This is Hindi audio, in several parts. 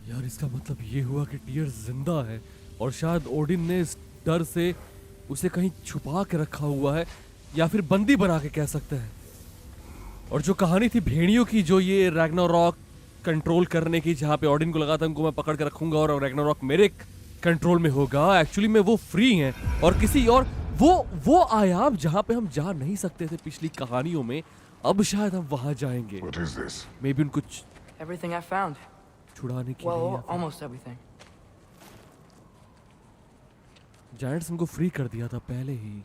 यार इसका मतलब ये हुआ कि टियर जिंदा है और शायद ओडिन ने इस डर से उसे कहीं छुपा के रखा हुआ है या फिर बंदी बना के कह सकते हैं। और जो कहानी थी भेड़ियों की, जो ये रैग्नारॉक कंट्रोल करने की, जहाँ पे ओडिन को लगा था उनको मैं पकड़ के रखूंगा और रैग्नारॉक मेरे कंट्रोल में होगा, एक्चुअली में वो फ्री हैं और किसी और वो आयाम जहाँ पे हम जा नहीं सकते थे पिछली कहानियों में, अब शायद हम वहां जाएंगे। What is this? May be उनको Everything I found. छुड़ाने के Well, लिए almost everything. जायंट्स उनको फ्री कर दिया था पहले ही।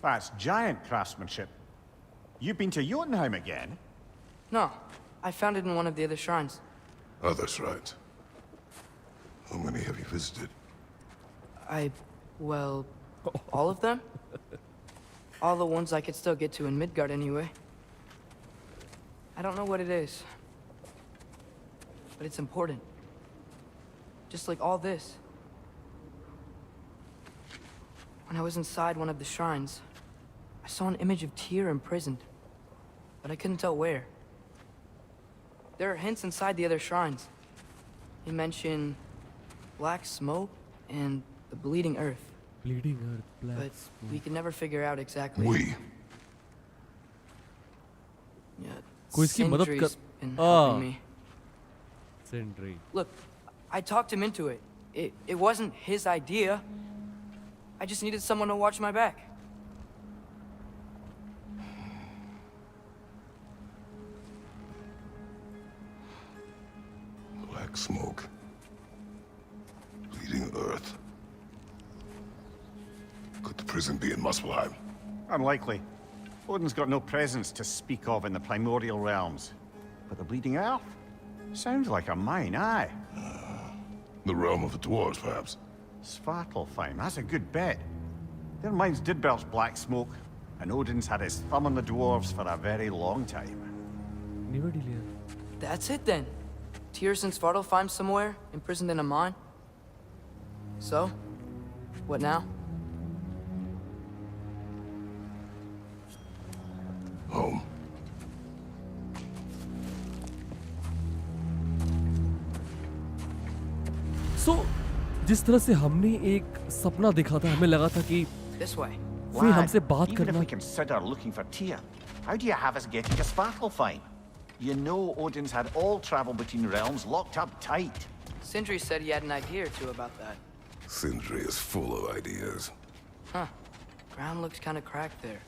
That's giant craftsmanship. You've been to Jotunheim again? No, I found it in one of the other shrines. Other shrines. How many have you visited? Well, all of them? All the ones I could still get to in Midgard anyway. I don't know what it is, but it's important. Just like all this. When I was inside one of the shrines, I saw an image of Tyr imprisoned, but I couldn't tell where. There are hints inside the other shrines. They mention black smoke and the bleeding earth, Bleeding Earth, Black but Smoke. we could never figure out exactly. We. Yeah, कोई इसकी मदद Sindri's कर- been Ah. helping me. Sindri. Look, I talked him into it. It wasn't his idea. I just needed someone to watch my back. Black smoke. Bleeding earth. Could the prison be in Muspelheim? Unlikely. Odin's got no presence to speak of in the primordial realms. But the Bleeding Earth? Sounds like a mine, aye. The realm of the dwarves, perhaps. Svartalfheim, that's a good bet. Their mines did belch black smoke, and Odin's had his thumb on the dwarves for a very long time. निबड़ ही लिया। That's it then. Tyr's in Svartalfheim somewhere, imprisoned in a mine. So, what now? Home. So, जिस तरह से हमने एक सपना देखा था, हमें लगा था कि This way. फिर हमसे बात even if करना we consider looking for Tyr, how do you have us getting to Svartalfheim? You know Odin's had all travel between realms locked up tight. Sindri said he had an idea or two about that. Sindri is full of ideas. Huh. Ground looks kind of cracked there.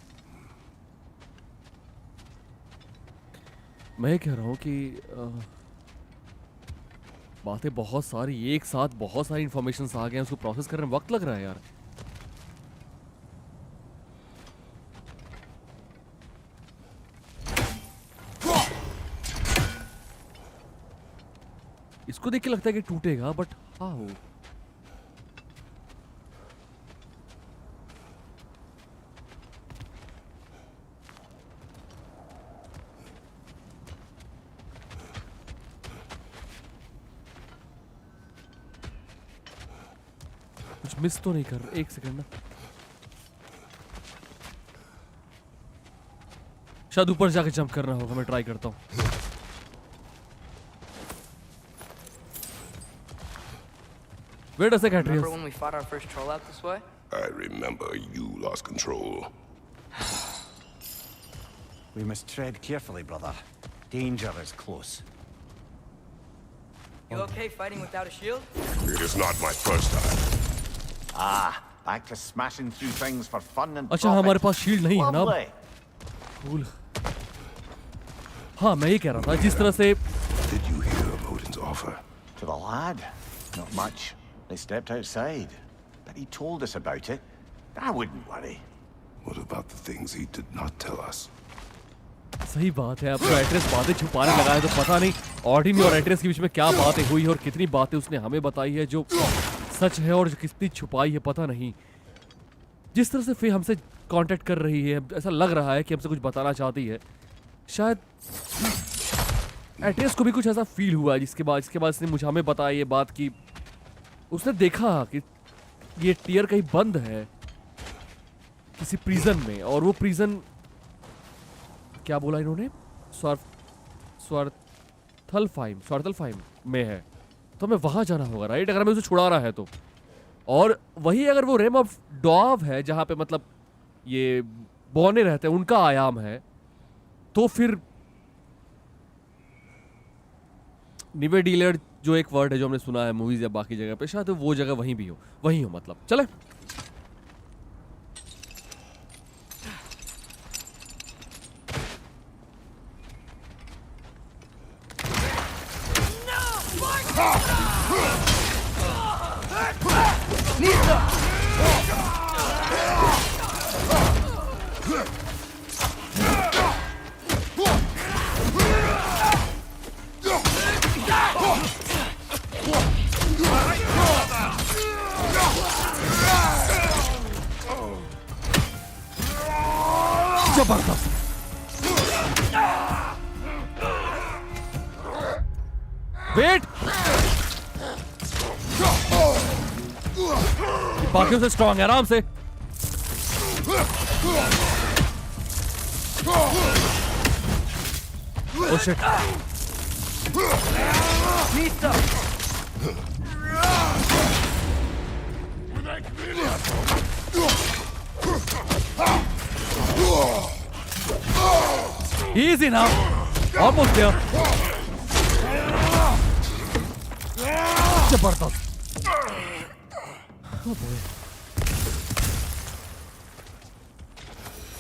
मैं कह रहा हूँ कि बातें बहुत सारी एक साथ, बहुत सारी इंफॉर्मेशन आ गए हैं, उसको प्रोसेस करने में वक्त लग रहा है यार। इसको देख के लगता है कि टूटेगा, बट हाउ? कुछ मिस तो नहीं कर रहा? एक सेकंड ना, शायद ऊपर जाके जंप करना होगा। मैं ट्राई करता हूँ। Wait a second, Remember Atreus. when we fought our first troll out this way? I remember you lost control. We must tread carefully, brother. Danger is close. You okay fighting without a shield? It is not my first time. Ah, back to smashing through things for fun and अच्छा, profit. हमारे पास शील्ड नहीं है ना? Lovely. कूल। हाँ, मैं ये कह रहा था, जिस तरह से Did you hear of Odin's offer? To the lad? Not much. They stepped outside. But he told us about it. I wouldn't worry. What about the things he did not tell us? सही बात है। अब तो एड्रेस बातें छुपाने लगा है, तो पता नहीं ऑडिन और एड्रेस के बीच में क्या बातें हुई और कितनी बातें उसने हमें बताई है जो सच है और जो कितनी छुपाई है पता नहीं। जिस तरह से फे हमसे कांटेक्ट कर रही है, ऐसा लग रहा है कि हमसे कुछ बताना चाहती है। शायद एड्रेस को भी कुछ ऐसा फील हुआ है, जिसके बाद इसने मुझे हमें बताया ये बात कि उसने देखा कि ये टियर कहीं बंद है किसी प्रिजन में, और वो प्रिजन क्या बोला इन्होंने? स्वार्थलफाइम में है, तो हमें वहां जाना होगा राइट, अगर हमें उसे छुड़ाना है तो। और वही अगर वो रेम ऑफ डॉव है जहां पे मतलब ये बौने रहते हैं, उनका आयाम है, तो फिर निवे डीलर जो एक वर्ड है जो हमने सुना है मूवीज या बाकी जगह पे, शायद वो जगह वहीं भी हो, वहीं हो मतलब। चले जबरदस्त। वेट, बाकियों से स्ट्रांग है, आराम से। Oh shit. Easy now. Almost there. जबरदस्त। Oh boy.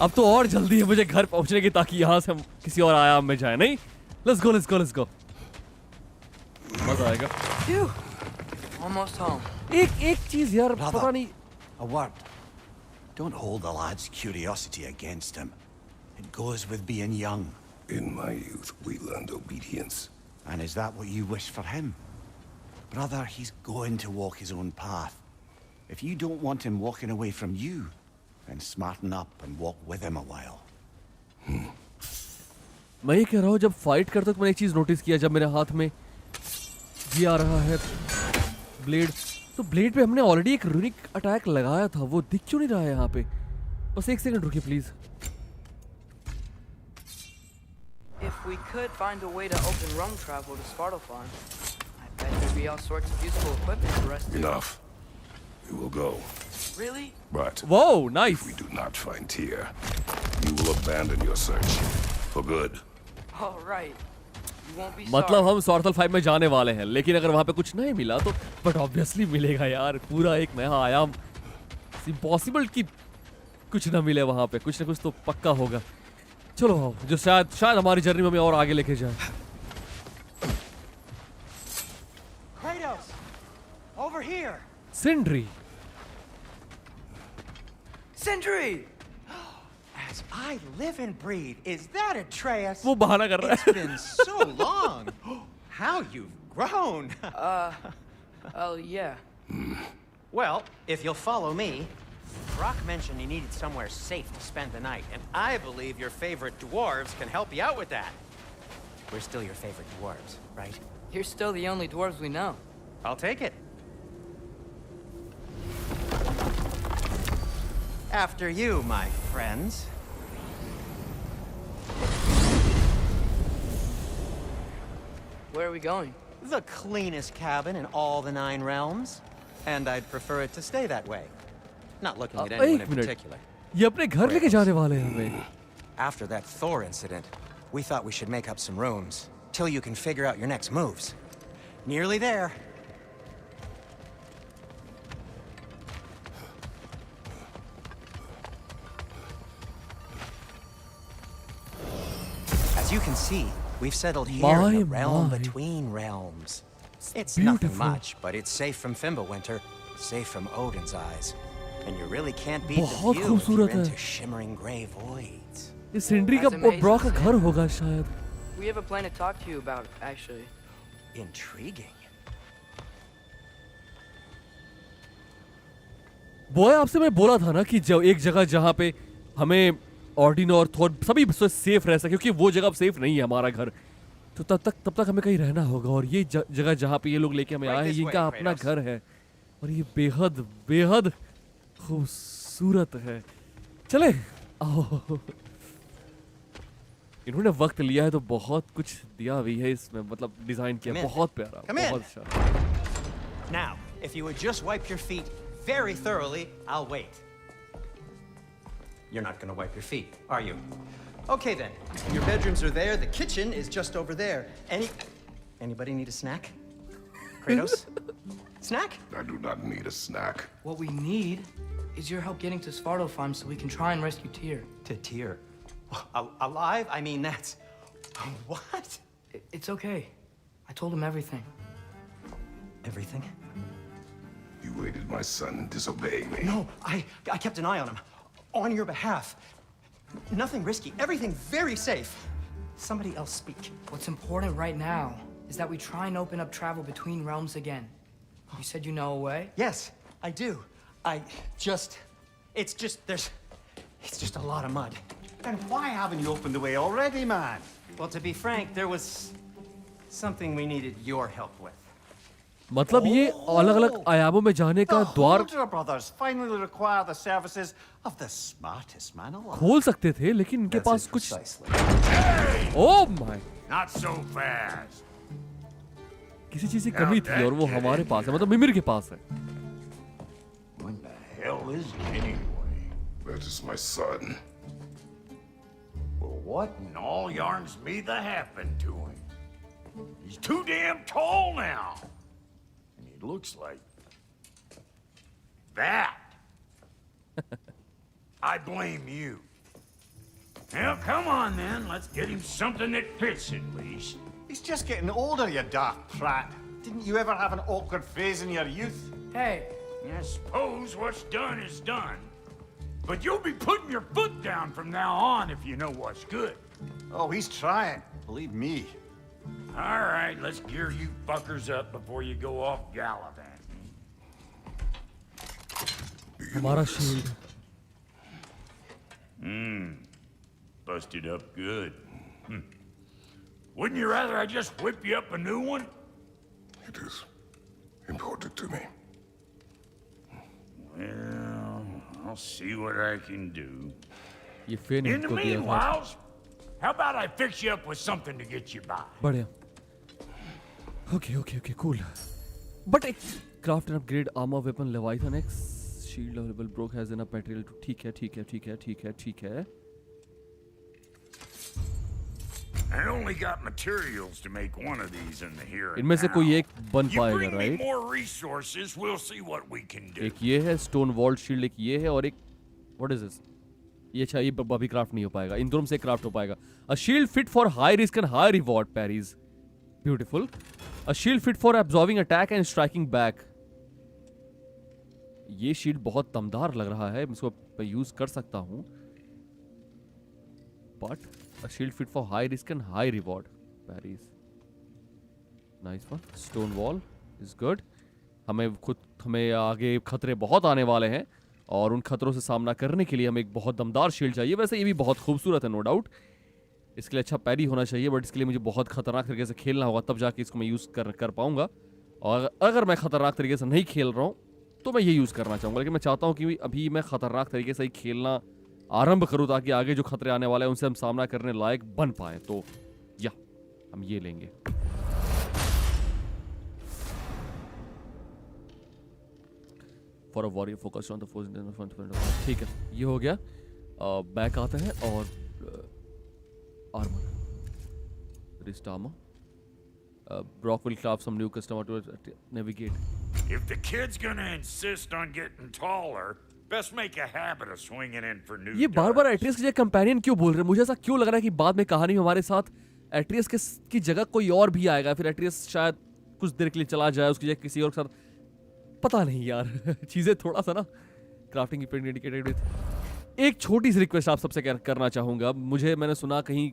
अब तो और जल्दी है मुझे घर पहुंचने की, ताकि यहाँ से हम किसी और आयाम में जाए। नहीं, let's go let's go let's go, मजा आएगा। Phew. Almost home. एक चीज यार, Brother. पता नहीं। A word. Don't hold the lad's curiosity against him. It goes with being young. In my youth, we learned obedience. And is that what you wish for him? Brother, he's going to walk his own path. If you don't want him walking away from you, then smarten up and walk with him a while. मैं ये कह रहा हूँ, जब फाइट करते वक्त मैंने एक चीज नोटिस किया, जब मेरे हाथ में ये आ रहा है ब्लेड, तो ब्लेड पे हमने ऑलरेडी एक रूनिक अटैक लगाया था, वो दिख क्यों नहीं रहा है यहाँ पे? बस एक सेकंड रुकिए please. If we could find a way to open roam travel to Svartalfheim, I bet there'd be all sorts of useful equipment for us to... Enough. We will go. Really? But Wow, nice. if we do not find Tyr, you will abandon your search. For good. All right. You won't be मतलब sorry. हम स्वार्थलफाइम में जाने वाले हैं, लेकिन अगर वहां पे कुछ नहीं मिला तो, बट ऑब्वियसली मिलेगा यार, पूरा एक नया आयाम। इम्पॉसिबल कि कुछ ना मिले वहां पे, कुछ ना कुछ तो पक्का होगा। चलो आओ, जो शायद हमारी जर्नी में हमें और आगे लेके जाए। Kratos! Over here! सिंड्री। Sindri! As I live and breathe, is that Atreus? वो बहाना कर रहा It's है। been so long! How you've grown! Oh, yeah. Well, if you'll follow me, Brock mentioned you needed somewhere safe to spend the night, and I believe your favorite dwarves can help you out with that. We're still your favorite dwarves, right? You're still the only dwarves we know. I'll take it. After you, my friends. Where are we going? The cleanest cabin in all the 9 realms. And I'd prefer it to stay that way. Not looking at anyone एक in मिनट, particular. ये अपने घर लेके जाने वाले हैं हमें। After that Thor incident, we thought we should make up some rooms, till you can figure out your next moves. Nearly there. As you can see, we've settled here in the realm my. between realms. It's beautiful. nothing much, but it's safe from Fimbulwinter, safe from Odin's eyes. And you really can't beat the बहुत view if you're खूबसूरत है। into shimmering gray voids. ये सिंड्री का That's amazing, ब्रॉ का Sam. घर होगा शायद। We have a plan to talk to you about, actually. Intriguing. Boy, आपसे मैं बोला था ना कि जब एक जगह जहाँ पे हमें ऑर्डिन और थॉर सभी सेफ रह सके, क्योंकि वो जगह अब सेफ नहीं है हमारा घर, तो तब तक हमें कहीं रहना होगा। और ये जगह जहाँ पे ये लोग लेके हमें Right आए हैं, this ये way, इनका अपना Kratos. घर है, और ये बेहद बेहद खूबसूरत है। चले आओ। इन्होंने वक्त लिया है तो बहुत कुछ दिया भी है इसमें, मतलब डिजाइन किया, Come in. बहुत प्यारा, Come in. बहुत अच्छा। Now, if you would just wipe your feet very thoroughly, I'll wait. You're not gonna wipe your feet, are you? Okay then. Your bedrooms are there. The kitchen is just over there. Anybody need a snack? Kratos? Snack? I do not need a snack. What we need is your help getting to Svartalfheim so we can try and rescue Tyr. To Tyr. Alive? I mean, that's... What? It's okay. I told him everything. Everything? You aided my son disobeying me. No, I kept an eye on him. On your behalf. Nothing risky. Everything very safe. Somebody else speak. What's important right now is that we try and open up travel between realms again. You said you know a way? Yes, I do. It's just a lot of mud. Then why haven't you opened the way already, man? Well, to be frank, there was something we needed your help with. मतलब ये अलग अलग आयामों में जाने का The द्वार Huldra brothers finally require the services of the smartest man alive. खोल सकते थे, लेकिन इनके That's पास it कुछ, precisely. Oh my, Not so fast. किसी चीज की कमी थी और वो हमारे पास है, मतलब मिमिर के पास है। What the hell is he anyway? That is my son. Well, what in all yarns me that happened to him? He's too damn tall now. And he looks like that. I blame you. Well, come on then. Let's get him something that fits at least. He's just getting older, you daft prat. Didn't you ever have an awkward phase in your youth? Hey, I suppose what's done is done. But you'll be putting your foot down from now on if you know what's good. Oh, he's trying. Believe me. All right, let's gear you fuckers up before you go off gallivanting. हमारा shield, Busted up good. Wouldn't you rather I just whip you up a new one? It is important to me. Well, I'll see what I can do. ये फेन In the इनको दिया था। meanwhile, how about I fix you up with something to get you by? बढ़िया। Okay, okay, okay, cool. But craft and upgrade armor weapon Leviathan X shield available broke has enough material to ठीक है, ठीक है, ठीक है, ठीक है, ठीक है। I only got materials to make one of these in the here and इनमें से कोई now. एक बन You पाएगा, bring me right? more resources, we'll see what we can do. एक ये है स्टोन वॉल्ड शील्ड, एक ये है और एक व्हाट इज दिस, ये अच्छा, ये अभी क्राफ्ट नहीं हो पाएगा, इन दोनों से क्राफ्ट हो पाएगा। A shield fit for high risk and high reward parries, beautiful. A shield fit for absorbing attack and striking back. ये शील्ड बहुत दमदार लग रहा है, इसको मैं यूज कर सकता हूं। But a shield fit for high risk and high reward parries, nice one. Stone wall is good. हमें आगे खतरे बहुत आने वाले हैं और उन खतरों से सामना करने के लिए हमें एक बहुत दमदार शील्ड चाहिए। वैसे ये भी बहुत खूबसूरत है, नो डाउट, इसके लिए अच्छा पैरी होना चाहिए, बट इसके लिए मुझे बहुत खतरनाक तरीके से खेलना होगा, तब जाके इसको मैं यूज़ कर पाऊंगा। और अगर मैं खतरनाक तरीके से नहीं खेल रहा हूँ तो मैं ये यूज़ करना चाहूँगा, लेकिन मैं चाहता हूँ कि अभी मैं खतरनाक तरीके से ही खेलना आरंभ करूँ ताकि आगे जो खतरे आने वाले हैं उनसे हम सामना करने लायक बन पाएँ। तो या हम ये लेंगे। For a warrior focus on the force, ठीक है, ये हो गया। बैक आते हैं और armour, wrist armour. Brock will craft some new customer to navigate. If the kid's gonna insist on getting taller, best make a habit of swinging in for new ये बार बार darts. एट्रियस के कंपेनियन क्यों बोल रहे हैं? मुझे ऐसा क्यों लग रहा है कि बाद में कहानी में हमारे साथ एट्रियस की जगह कोई और भी आएगा, फिर एट्रियस शायद कुछ देर के लिए चला जाए, उसकी जगह किसी और के साथ, पता नहीं यार। चीजें थोड़ा सा ना क्राफ्टिंग की डेडिकेटेड विद। एक छोटी सी रिक्वेस्ट आप सबसे करना चाहूंगा। मैंने सुना कहीं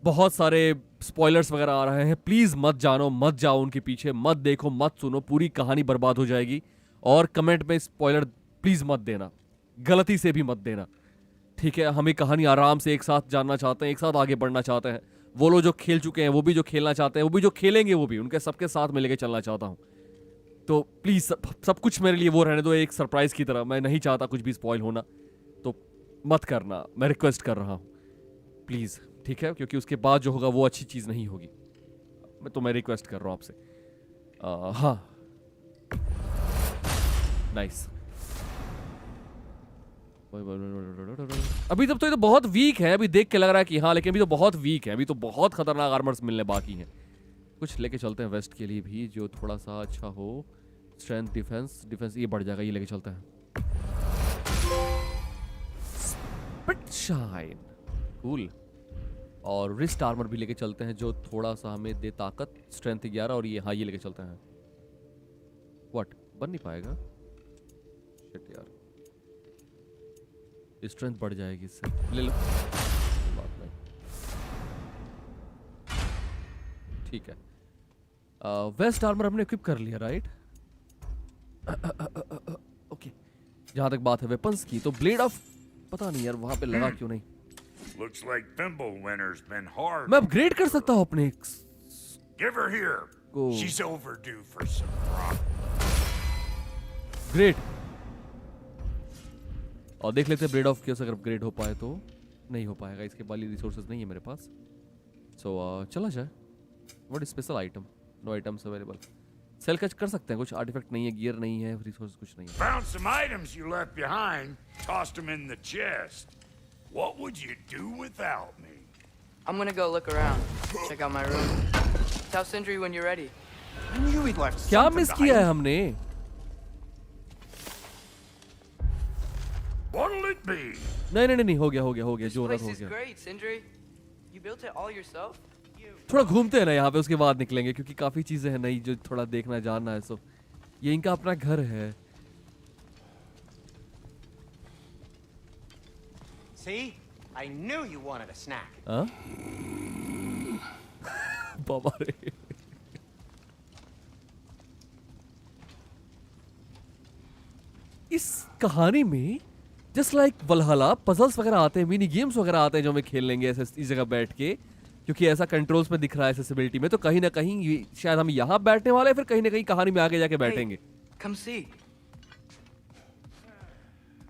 बहुत सारे स्पॉयलर्स वगैरह आ रहे हैं, प्लीज मत जानो, मत जाओ उनके पीछे, मत देखो, मत सुनो, पूरी कहानी बर्बाद हो जाएगी। और कमेंट में स्पॉयलर प्लीज मत देना, गलती से भी मत देना, ठीक है? हमें कहानी आराम से एक साथ जानना चाहते हैं, एक साथ आगे बढ़ना चाहते हैं। वो लोग जो खेल चुके हैं, वो भी जो खेलना चाहते हैं, वो भी जो खेलेंगे, वो भी, उनके सबके साथ में लेके चलना चाहता हूँ। तो प्लीज सब कुछ मेरे लिए वो रहने दो एक सरप्राइज की तरह। मैं नहीं चाहता कुछ भी स्पॉइल होना, तो मत करना, मैं रिक्वेस्ट कर रहा हूँ, प्लीज ठीक है, क्योंकि उसके बाद जो होगा वो अच्छी चीज नहीं होगी। मैं रिक्वेस्ट कर रहा हूं आपसे। हाँ, नाइस। अभी तब तो ये तो बहुत वीक है, अभी देख के लग रहा है कि हाँ, लेकिन अभी तो बहुत वीक है, अभी तो बहुत खतरनाक आर्मर्स मिलने बाकी हैं। कुछ लेके चलते हैं वेस्ट के लिए भी, जो थोड़ा सा अच्छा हो। स्ट्रेंथ, डिफेंस ये बढ़ जाएगा, ये लेके चलते हैं। स्पिटशाइन, कूल। और रिस्ट आर्मर भी लेके चलते हैं, जो थोड़ा सा हमें दे ताकत। स्ट्रेंथ 11 और ये, हाँ, ये लेके चलते हैं। व्हाट, बन नहीं पाएगा? शिट यार, स्ट्रेंथ बढ़ जाएगी इससे। ले लो, बात नहीं। ठीक है, वेस्ट आर्मर हमने इक्विप कर लिया, राइट? ओके, जहां तक बात है वेपन्स की, तो ब्लेड ऑफ, पता नहीं यार वहां पे लगा क्यों नहीं। Looks like Thimblewinter's been hard. मैं अपग्रेड कर सकता हूँ अपने Give her here. Go. She's overdue for some rock. Great. और देख लेते हैं ब्लेड ऑफ कैसे अगर अपग्रेड हो पाए तो। नहीं हो पाएगा, इसके वाली रिसोर्सेज नहीं है मेरे पास। सो चला जाए। What special item? No items available. Sell catch कर सकते हैं, कुछ आर्टिफैक्ट नहीं है, गियर नहीं है, रिसोर्स कुछ नहीं है। Found some items you left behind. Tossed them in the chest. What would you do without me? I'm gonna go look around. Check out my room. Tell Sindri when you're ready. I knew he'd left क्या something मिस किया है behind. हमने? What'll it be? नहीं, हो गया, This जोरदार place हो is गया। great, Sindri. You built it all yourself? थोड़ा घूमते हैं ना यहाँ पे, उसके बाद निकलेंगे, क्योंकि काफी चीजें हैं नई जो थोड़ा देखना जानना है। सो ये इनका अपना घर है। See? I knew you wanted a snack. हाँ? बाबा रे। इस कहानी में जस्ट लाइक वलहला पजल्स वगैरह आते हैं, मिनी गेम्स वगैरह आते हैं जो हमें खेल लेंगे ऐसे इस जगह बैठ के, क्योंकि ऐसा कंट्रोल्स में दिख रहा है एक्सेसिबिलिटी में। तो कहीं ना कहीं शायद हम यहाँ बैठने वाले हैं, फिर कहीं ना कहीं कहानी में आगे जाके बैठेंगे। Hey, come see.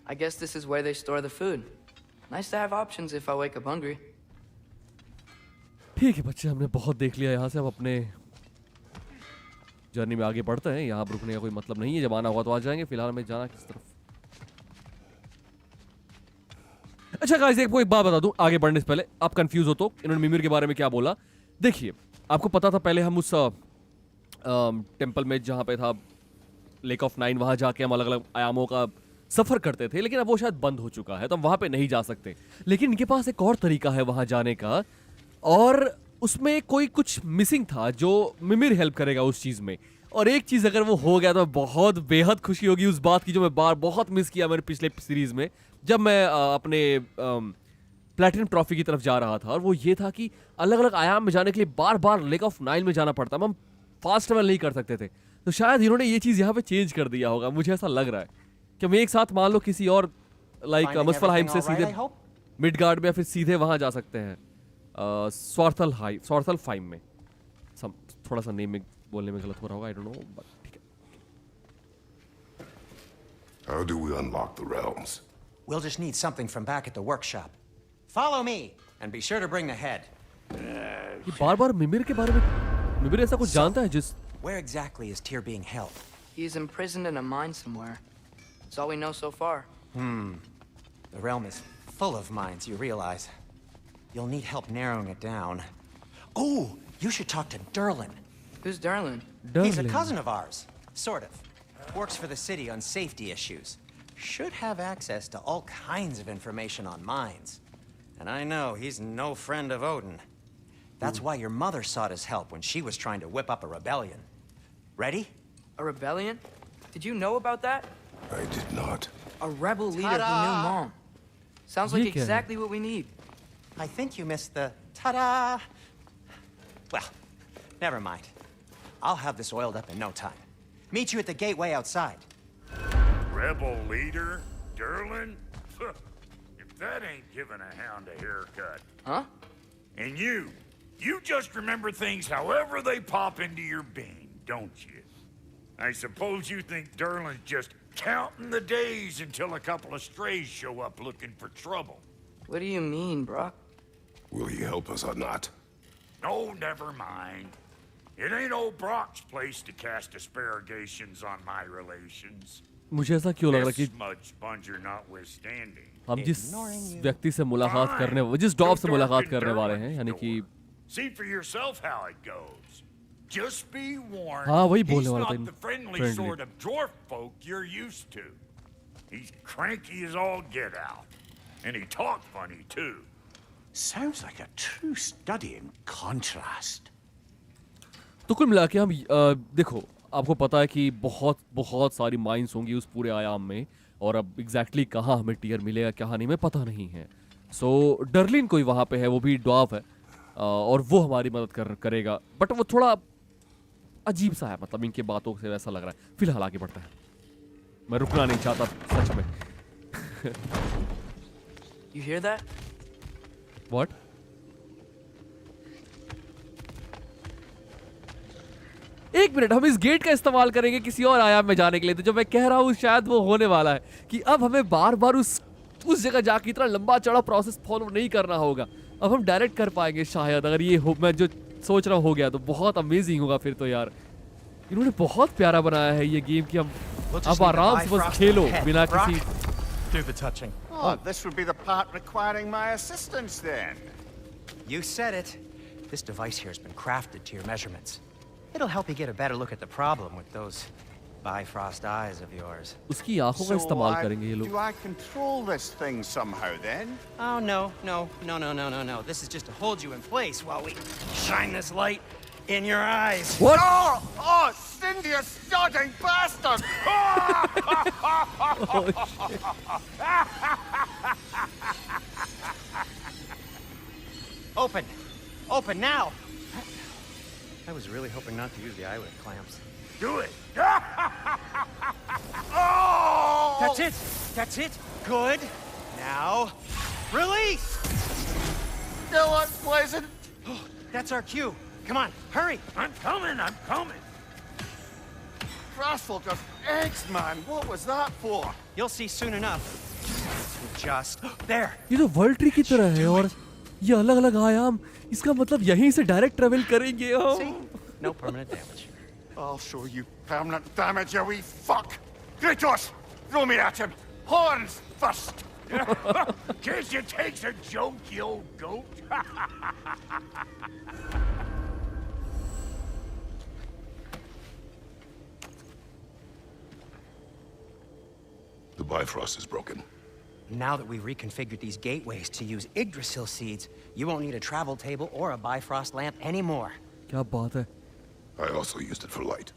I guess this is where they store the food. Nice to have options if I wake up hungry. ठीक है बच्चे, हमने बहुत देख लिया यहाँ से। अब अपने जर्नी में आगे बढ़ते हैं। यहाँ रुकने का कोई मतलब नहीं है, जब आना होगा तो आ जाएंगे। फिलहाल हमें जाना किस तरफ? अच्छा गाइस, एक बात बता दूं आगे बढ़ने से पहले, आप कंफ्यूज हो तो इन्होंने मिमिर के बारे में क्या बोला। देखिए, आपको पता था पहले हम उस टेंपल में जहाँ पे था लेक ऑफ नाइन, वहां जाके हम अलग अलग आयामों का सफर करते थे, लेकिन अब वो शायद बंद हो चुका है, तो हम वहां पे नहीं जा सकते। लेकिन इनके पास एक और तरीका है वहां जाने का, और उसमें कोई कुछ मिसिंग था जो मिमिर हेल्प करेगा उस चीज में। और एक चीज अगर वो हो गया तो बहुत बेहद खुशी होगी उस बात की, जो मैं बहुत मिस किया मेरे पिछले सीरीज में, जब मैं अपने प्लैटिनम ट्रॉफी की तरफ जा रहा था। और वो ये था कि अलग अलग आयाम में जाने के लिए बार बार लेक ऑफ नाइन में जाना पड़ता, हम फास्ट ट्रैवल नहीं कर सकते थे। तो शायद इन्होंने ये चीज यहाँ पे चेंज कर दिया होगा, मुझे ऐसा लग रहा है कि हम एक साथ मान लो किसी और लाइक मुस्फलहाइम से सीधे मिडगार्ड में, या फिर सीधे वहां जा सकते हैं स्वार्थलफाइम में। थोड़ा सा नेम में बोलने में गलत हो रहा होगा, आई डोंट नो, बट ठीक है। How do we unlock the realms? We'll just need something from back at the workshop. Follow me, and be sure to bring the head. ये बार मिमिर के बारे में, मिमिर ऐसा कुछ जानता है जिस... Where exactly is Tyr being held? He's imprisoned in a mine somewhere. That's all we know so far. The realm is full of mines, you realize. You'll need help narrowing it down. Oh, you should talk to Durlin. Who's Darlin? He's a Durlin. cousin of ours, sort of. Works for the city on safety issues. Should have access to all kinds of information on mines. And I know he's no friend of Odin. That's why your mother sought his help when she was trying to whip up a rebellion. Ready? A rebellion? Did you know about that? I did not. A rebel leader who knew Mom. Sounds like Ye kya hai? exactly what we need. I think you missed the ta-da. Well, never mind. I'll have this oiled up in no time. Meet you at the gateway outside. Rebel leader? Durlin? If that ain't giving a hound a haircut. Huh? And you just remember things however they pop into your bean, don't you? I suppose you think Durlin's just counting the days until a couple of strays show up looking for trouble. What do you mean, Brock? Will he help us or not? No, never mind. It ain't old Brock's place to cast aspersions on my relations. मुझे ऐसा क्यों लग रहा है This कि smudge sponger notwithstanding. हम जिस व्यक्ति से मुलाकात करने जिस डॉग से मुलाकात करने वाले हैं यानी कि See for yourself how it goes. Just be warned. हाँ, वही he's बोलने वाला था not the friendly friendly. sort of dwarf folk you're used to. He's cranky as all get out. And he talks funny too. Sounds like a true study in contrast. तो कुल मिला के हम देखो आपको पता है कि बहुत बहुत सारी माइंस होंगी उस पूरे आयाम में और अब एग्जैक्टली कहाँ हमें टीयर मिलेगा क्या नहीं में पता नहीं है। सो डर्लिन कोई वहाँ पे है, वो भी ड्वार्फ है और वो हमारी मदद करेगा, बट वो थोड़ा अजीब सा है, मतलब इनकी बातों से वैसा लग रहा है। फिलहाल आगे बढ़ता है, मैं रुकना नहीं चाहता सच में। You hear that? What? एक मिनट, हम इस गेट का इस्तेमाल करेंगे किसी और आयाम में जाने के लिए। तो जो मैं कह रहा हूँ शायद वो होने वाला है कि अब हमें बार बार उस जगह जाके इतना लंबा चौड़ा प्रोसेस फॉलो नहीं करना होगा। अब हम डायरेक्ट कर पाएंगे शायद, अगर ये हो मैं जो सोच रहा हो गया तो बहुत अमेजिंग होगा फिर तो यार। इन्होंने बहुत प्यारा बनाया है ये गेम कि हम अब आराम से बस खेलो बिना किसी Do the touching. Oh, this would be the part requiring my assistance then. You said it. This device here has been crafted to your measurements. It'll help you get a better look at the problem with those Bifrost eyes of yours. उसकी आंखों का इस्तेमाल करेंगे ये लोग। Do I control this thing somehow then? Oh, no. This is just to hold you in place while we shine this light in your eyes. What? Oh, Cindy, you sodding bastard! Open now! I was really hoping not to use the eyelid clamps. Do it. That's it! Good! Now, release! Still unpleasant. That's our cue. Come on, hurry! I'm coming. Frostfolk of eggs, man. What was that for? You'll see soon enough. Just there. ये तो वर्ल्ड ट्री की तरह है और ये अलग अलग आयाम, इसका मतलब यहीं से डायरेक्ट ट्रेवल करेंगे हम। See? No permanent damage. I'll show you permanent damage, you wee fuck. Kratos, throw me at him. Horns first. Case you takes a joke, you old goat. The Bifrost is broken. Now that we've reconfigured these gateways to use Yggdrasil seeds, you won't need a travel table or a Bifrost lamp anymore. क्या बात है? I also used it for light.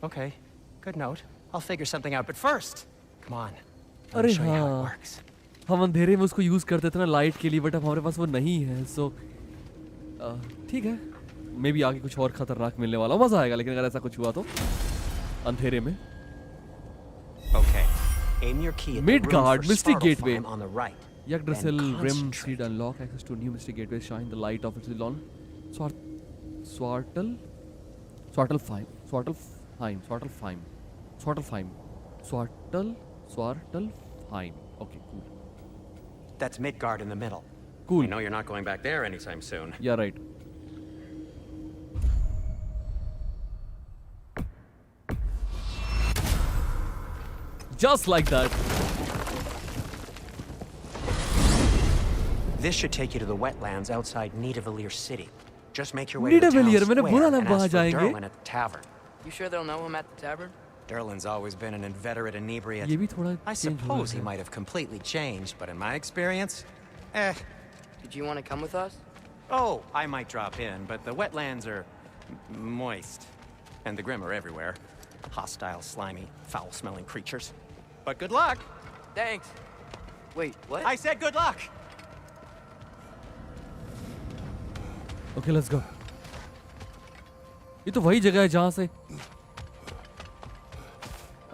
Okay, good note. I'll figure something out, but first, come on. Let अरे me show you how it हाँ, works. हम अंधेरे में उसको यूज करते थे ना लाइट के लिए, बट अब हमारे पास वो नहीं है। सो ठीक है, मे बी आगे कुछ और खतरनाक मिलने वाला, मजा आएगा। लेकिन अगर ऐसा कुछ हुआ तो अंधेरे में। Okay, aim your key at the Midgard, room for Mystic Svartalfheim Gateway. on the right. Yggdrasil Then Rim concentrate. Seed unlock access to new Mystic Gateway. Shine the light of its on. Svartalfheim. Okay, cool. That's Midgard in the middle. Cool. I know you're not going back there anytime soon. Yeah, right. Just like that. This should take you to the wetlands outside Nidavellir City. Just make your way to the town Nidavellir, मैंने square बोला and ना ask वहाँ for जाएंगे। Derlin at the tavern. You sure they'll know him at the tavern? Derlin's always been an inveterate inebriate. ये भी थोड़ा I change हुआ suppose he है। might have completely changed, but in my experience, Did you want to come with us? Oh, I might drop in, but the wetlands are moist. And the Grim are everywhere. Hostile, slimy, foul-smelling creatures. But good luck! Thanks. Wait, what? I said good luck! Okay, let's go. ये तो वही जगह है जहाँ से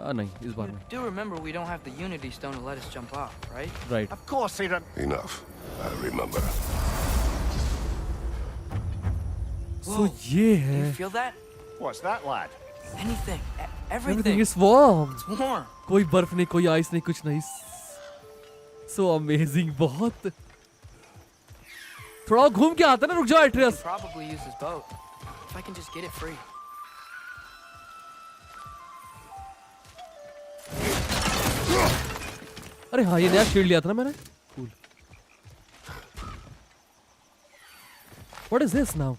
नहीं, इस बार You नहीं। do remember we don't have the Unity Stone to let us jump off, right? Right. Of course he Enough. I remember. So ये Do है। you feel that? What's that, lad? Anything. Everything Everything. is warm. It's warm. कोई बर्फ नहीं, कोई आइस नहीं, कुछ नहीं। So amazing, बहुत। थोड़ा घूम के आता ना, रुक जाओ Atreus. Probably use his boat. If I can just get it free. अरे हाँ, ये नया शील्ड लिया था ना मैंने। Cool. What is this now?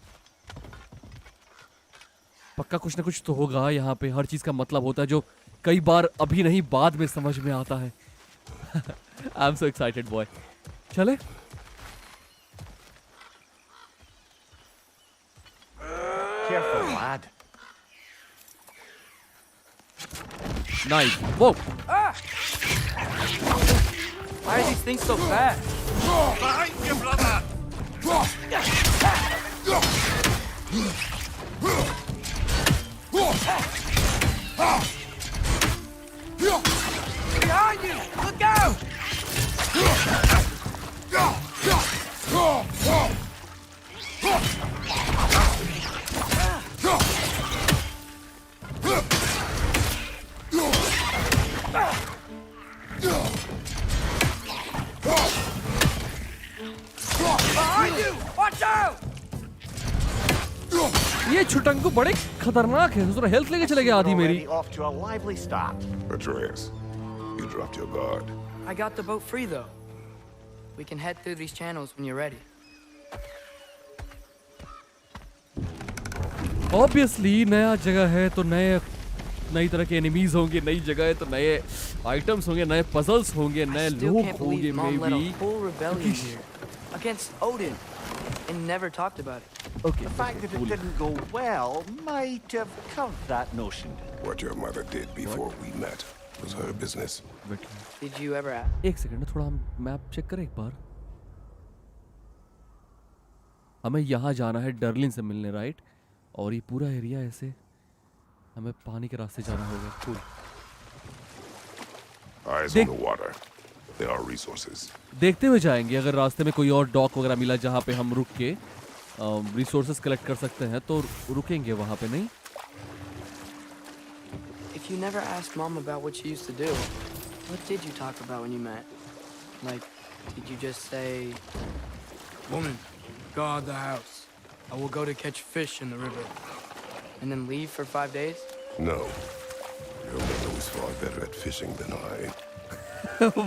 पक्का कुछ ना कुछ तो होगा यहाँ पे। हर चीज का मतलब होता है जो कई बार अभी नहीं बाद में समझ में आता है। I am so excited boy. चले Careful, lad. नाइस। वो Why are these things so fast? Behind you, brother! Behind you! Look out! Behind you! Watch out! ये छुटंकू बड़े खतरनाक है। दूसरा हेल्थ लेके चले गए आधी मेरी। Already off to a lively start. Atreus, you dropped your guard. I got the boat free though. We can head through these channels when you're ready. Obviously नया जगह है तो नई तरह के एनिमीज होंगे, नई जगह है तो नए आइटम्स होंगे, नए पजल्स होंगे, I नए still लोग can't होंगे believe me Mom led a बी। whole rebellion here against Odin and never talked about it. Okay The fact that it didn't go well might have curved that notion. What your mother did before we met was her business. Did you ever ask? एक सेकंड, थोड़ा हम मैप चेक करें एक बार। हमें यहाँ जाना है डर्लिन से मिलने, राइट? और ये पूरा एरिया ऐसे हमें पानी के रास्ते जाना होगा। Cool. Eyes Dick. on the water. There are resources. देखते हुए जाएंगे, अगर रास्ते में कोई और डॉक वगैरह मिला जहाँ पे हम रुक के रिसोर्सेज कलेक्ट कर सकते हैं तो रुकेंगे वहाँ पे। नहीं If you never asked Mom about what she used to do, what did you talk about when you met? Like, did you just say, "Woman, guard the house. I will go to catch fish in the river," and then leave for 5 days? No. Your mother was far better at fishing than I.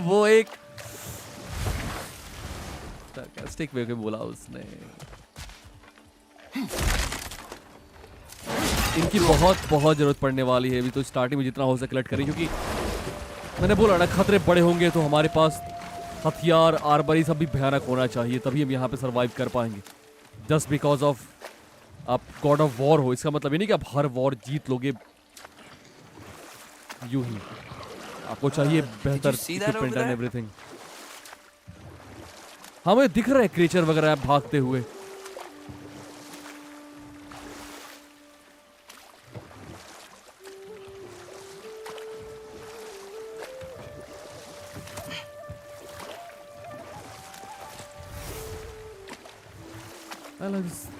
वो एक sarcastic वे में बोला उसने। इनकी बहुत जरूरत पड़ने वाली है। अभी तो स्टार्टिंग में जितना हो सके कलेक्ट करें, क्योंकि मैंने बोला ना खतरे बड़े होंगे तो हमारे पास हथियार आर्मरी सब भी भयानक होना चाहिए, तभी हम यहाँ पे सरवाइव कर पाएंगे। जस्ट बिकॉज ऑफ आप गॉड ऑफ वॉर हो, इसका मतलब ये नहीं कि आप हर वॉर जीत लोगे यूं ही। आपको चाहिए बेहतर see that equipment over and there? Everything. हमें दिख रहे हैं क्रिएचर वगैरह भागते हुए।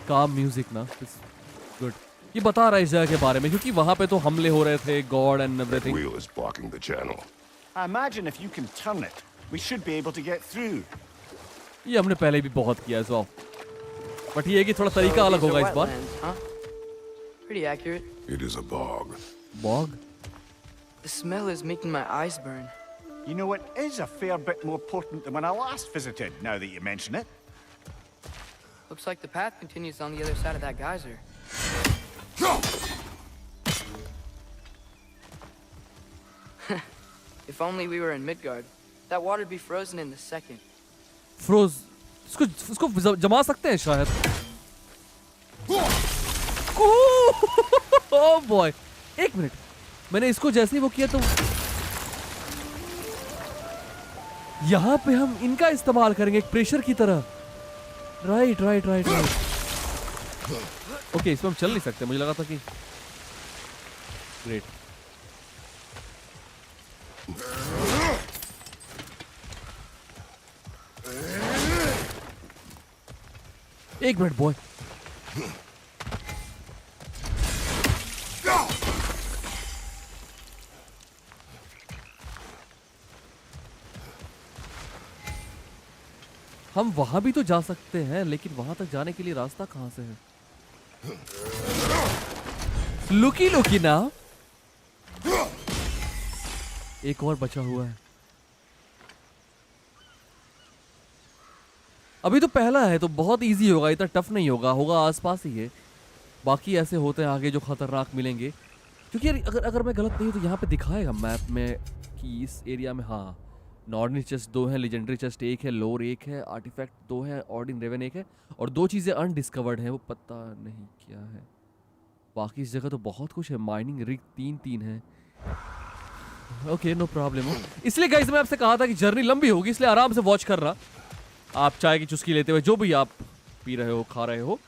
काम म्यूजिक ना, गुड। ये बता रहा है इस जगह के बारे में, क्योंकि वहां पे तो हमले हो रहे थे, God and That everything. wheel is blocking the channel. I imagine if you can turn it, we should be able to get through. ये हमने पहले भी बहुत किया है सो, बट ये है कि थोड़ा तरीका So अलग these are होगा इस बार। wetlands, huh? Pretty accurate. It is a bog. Bog The smell is making my eyes burn. You know, it is a fair bit more potent than when I last visited, now that you mention it. Looks like the path continues on the other side of that geyser. If only we were in Midgard, that water'd be frozen in the second. Froze इसको जमा सकते हैं शायद। ओह बॉय, एक मिनट, मैंने इसको जैसे ही वो किया तो यहाँ पे हम इनका इस्तेमाल करेंगे एक प्रेशर की तरह। Right right right right. Okay, इसमें हम चल नहीं सकते, मुझे लगा था कि ग्रेट। एक मिनट बॉय, हम वहां भी तो जा सकते हैं, लेकिन वहां तक जाने के लिए रास्ता कहां से है? लुकी लुकी ना। एक और बचा हुआ है। अभी तो पहला है तो बहुत इजी होगा, इतना टफ नहीं होगा, होगा आसपास ही है। बाकी ऐसे होते हैं आगे जो खतरनाक मिलेंगे, क्योंकि यार अगर मैं गलत नहीं हूँ तो यहाँ पे दिखाएगा मैप में कि इस एरिया में, हाँ, नॉर्डर्न चेस्ट 2 है, लेजेंडरी चेस्ट 1 है, लोर 1 है, आर्टिफैक्ट 2 है, ऑर्डिन रेवन 1 है, और 2 चीज़ें अनडिस्कवर्ड हैं, वो पता नहीं क्या है। बाकी इस जगह तो बहुत कुछ है, माइनिंग रिग 3 है। ओके, नो प्रॉब्लम हो। इसलिए गाइस मैं आपसे कहा था कि जर्नी लंबी होगी, इसलिए आराम से वॉच कर रहा। आप चाय की चुस्की लेते हुए जो भी आप पी रहे हो, खा रहे हो,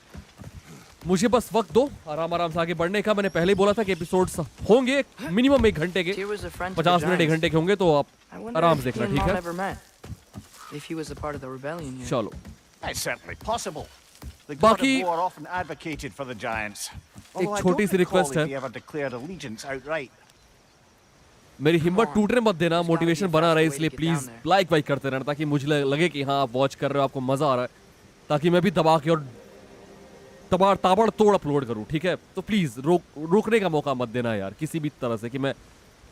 मुझे बस वक्त दो आराम से आगे बढ़ने का। मैंने पहले ही बोला था कि एपिसोड्स होंगे मिनिमम 1 घंटे के, 50 मिनट 1 घंटे के होंगे, तो आप आराम से देखना, ठीक है? If he was a part of the rebellion here. चलो। It's certainly possible. The God बाकी of War often advocated for the Giants. Although I छोटी don't C recall request if है। he ever declared allegiance outright. मेरी हिम्मत टूटने मत देना, मोटिवेशन बना रहे, इसलिए प्लीज लाइक वाइक करते रहना, ताकि मुझे लगे कि हाँ आप वॉच कर रहे हो, आपको मजा आ रहा है, ताकि मैं भी दबा के और ताबड़ तोड़ अपलोड करूं, ठीक है? तो प्लीज रोकने का मौका मत देना यार, किसी भी तरह से, कि मैं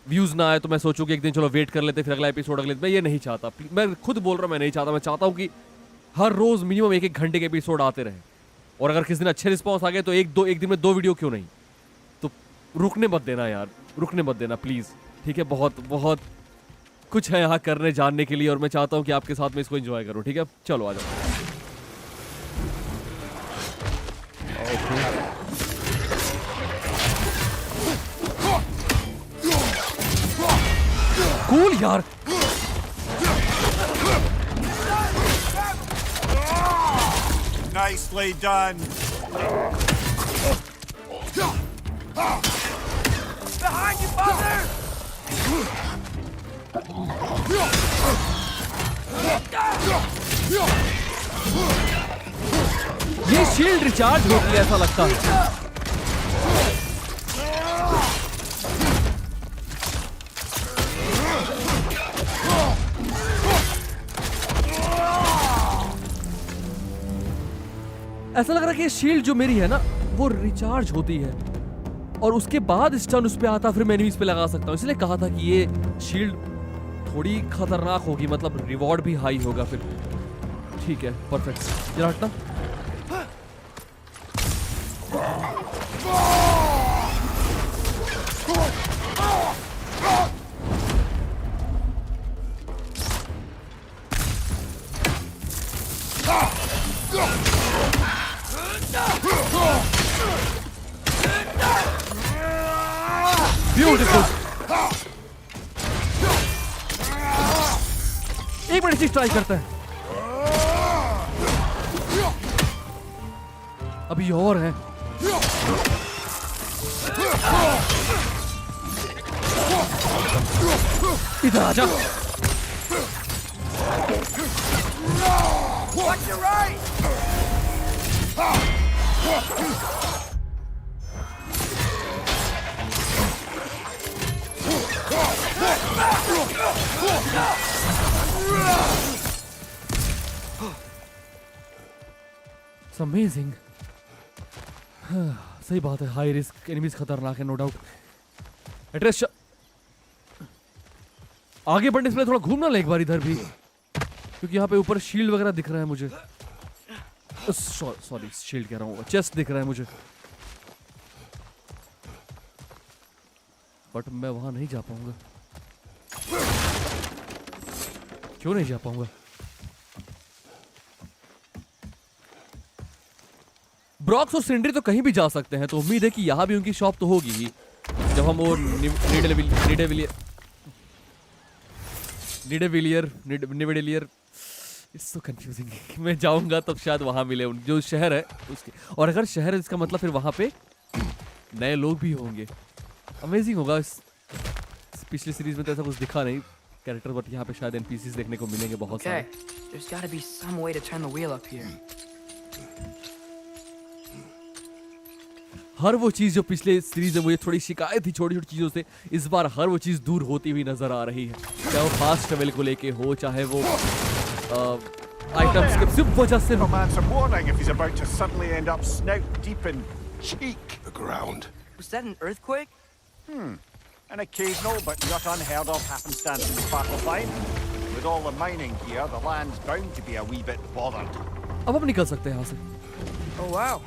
व्यूज ना आए तो मैं सोचूं कि एक दिन चलो वेट कर लेते फिर अगला एपिसोड अगले दिन। मैं ये नहीं चाहता, मैं खुद बोल रहा हूं, मैं नहीं चाहता। मैं चाहता हूं कि हर रोज मिनिमम 1 घंटे के एपिसोड आते रहे, और अगर किसी दिन अच्छे रिस्पॉन्स आ गए तो एक दिन में 2 वीडियो क्यों नहीं। तो रुकने मत देना यार, रुकने मत देना प्लीज, ठीक है? बहुत कुछ है यहाँ करने जानने के लिए, और मैं चाहता हूँ कि आपके साथ में इसको एंजॉय करूँ, ठीक है? चलो आ जाओ। कूल यार। Nicely done. Behind you, mother! ये शील्ड रिचार्ज होती है ऐसा लगता है। ऐसा लग रहा है कि ये शील्ड जो मेरी है ना वो रिचार्ज होती है, और उसके बाद स्टन उस पे आता, फिर मैं एनिमीज पे लगा सकता हूँ। इसलिए कहा था कि ये शील्ड थोड़ी खतरनाक होगी, मतलब रिवॉर्ड भी हाई होगा फिर। ठीक है, परफेक्ट। जरा हटना। ब्यूटीफुल। एक मिनट चीज ट्राई करते हैं। अभी और है। इधर आजा। Watch your right! It's amazing. सही बात है, हाई रिस्क एनिमीज खतरनाक है, नो डाउट। एड्रेस आगे बढ़ने से पहले थोड़ा घूमना ले एक बार इधर भी, क्योंकि यहाँ पे ऊपर शील्ड वगैरह दिख रहा है मुझे। सॉरी, शील्ड कह रहा हूँ, चेस्ट दिख रहा है मुझे, बट मैं वहां नहीं जा पाऊंगा। क्यों नहीं जा पाऊंगा? ब्रॉक्स और सिंड्री तो कहीं भी जा सकते हैं, तो उम्मीद है कि यहाँ भी उनकी शॉप तो होगी ही। जब हम वो निडेविलियर, इट्स सो कंफ्यूजिंग, मैं जाऊंगा तब शायद वहां मिले जो शहर है उसके, और अगर शहर है इसका मतलब फिर वहां पे नए लोग भी होंगे। अमेजिंग होगा। पिछली सीरीज में तो ऐसा कुछ दिखा नहीं कैरेक्टर, बट यहाँ पे शायद एनपीसीज देखने को मिलेंगे बहुत सारे। Okay, there's got to be some way to turn the wheel up here. हर वो चीज जो पिछले सीरीज में मुझे थोड़ी शिकायत थी छोटी छोटी चीजों से, इस बार हर वो चीज दूर होती हुई नजर आ रही है। चाहे वो फास्ट ट्रेवल को लेके हो, चाहे वो आइटम्स की सिर्फ वजह से Romance a warning if he's about to suddenly end up snout deep in cheek. The ground. Was that an earthquake? An occasional but not unheard of happenstance in Svartalfheim. With all the mining here, the land's bound to be a wee bit bothered. अब हम निकल सकते हैं यहाँ से। Oh wow.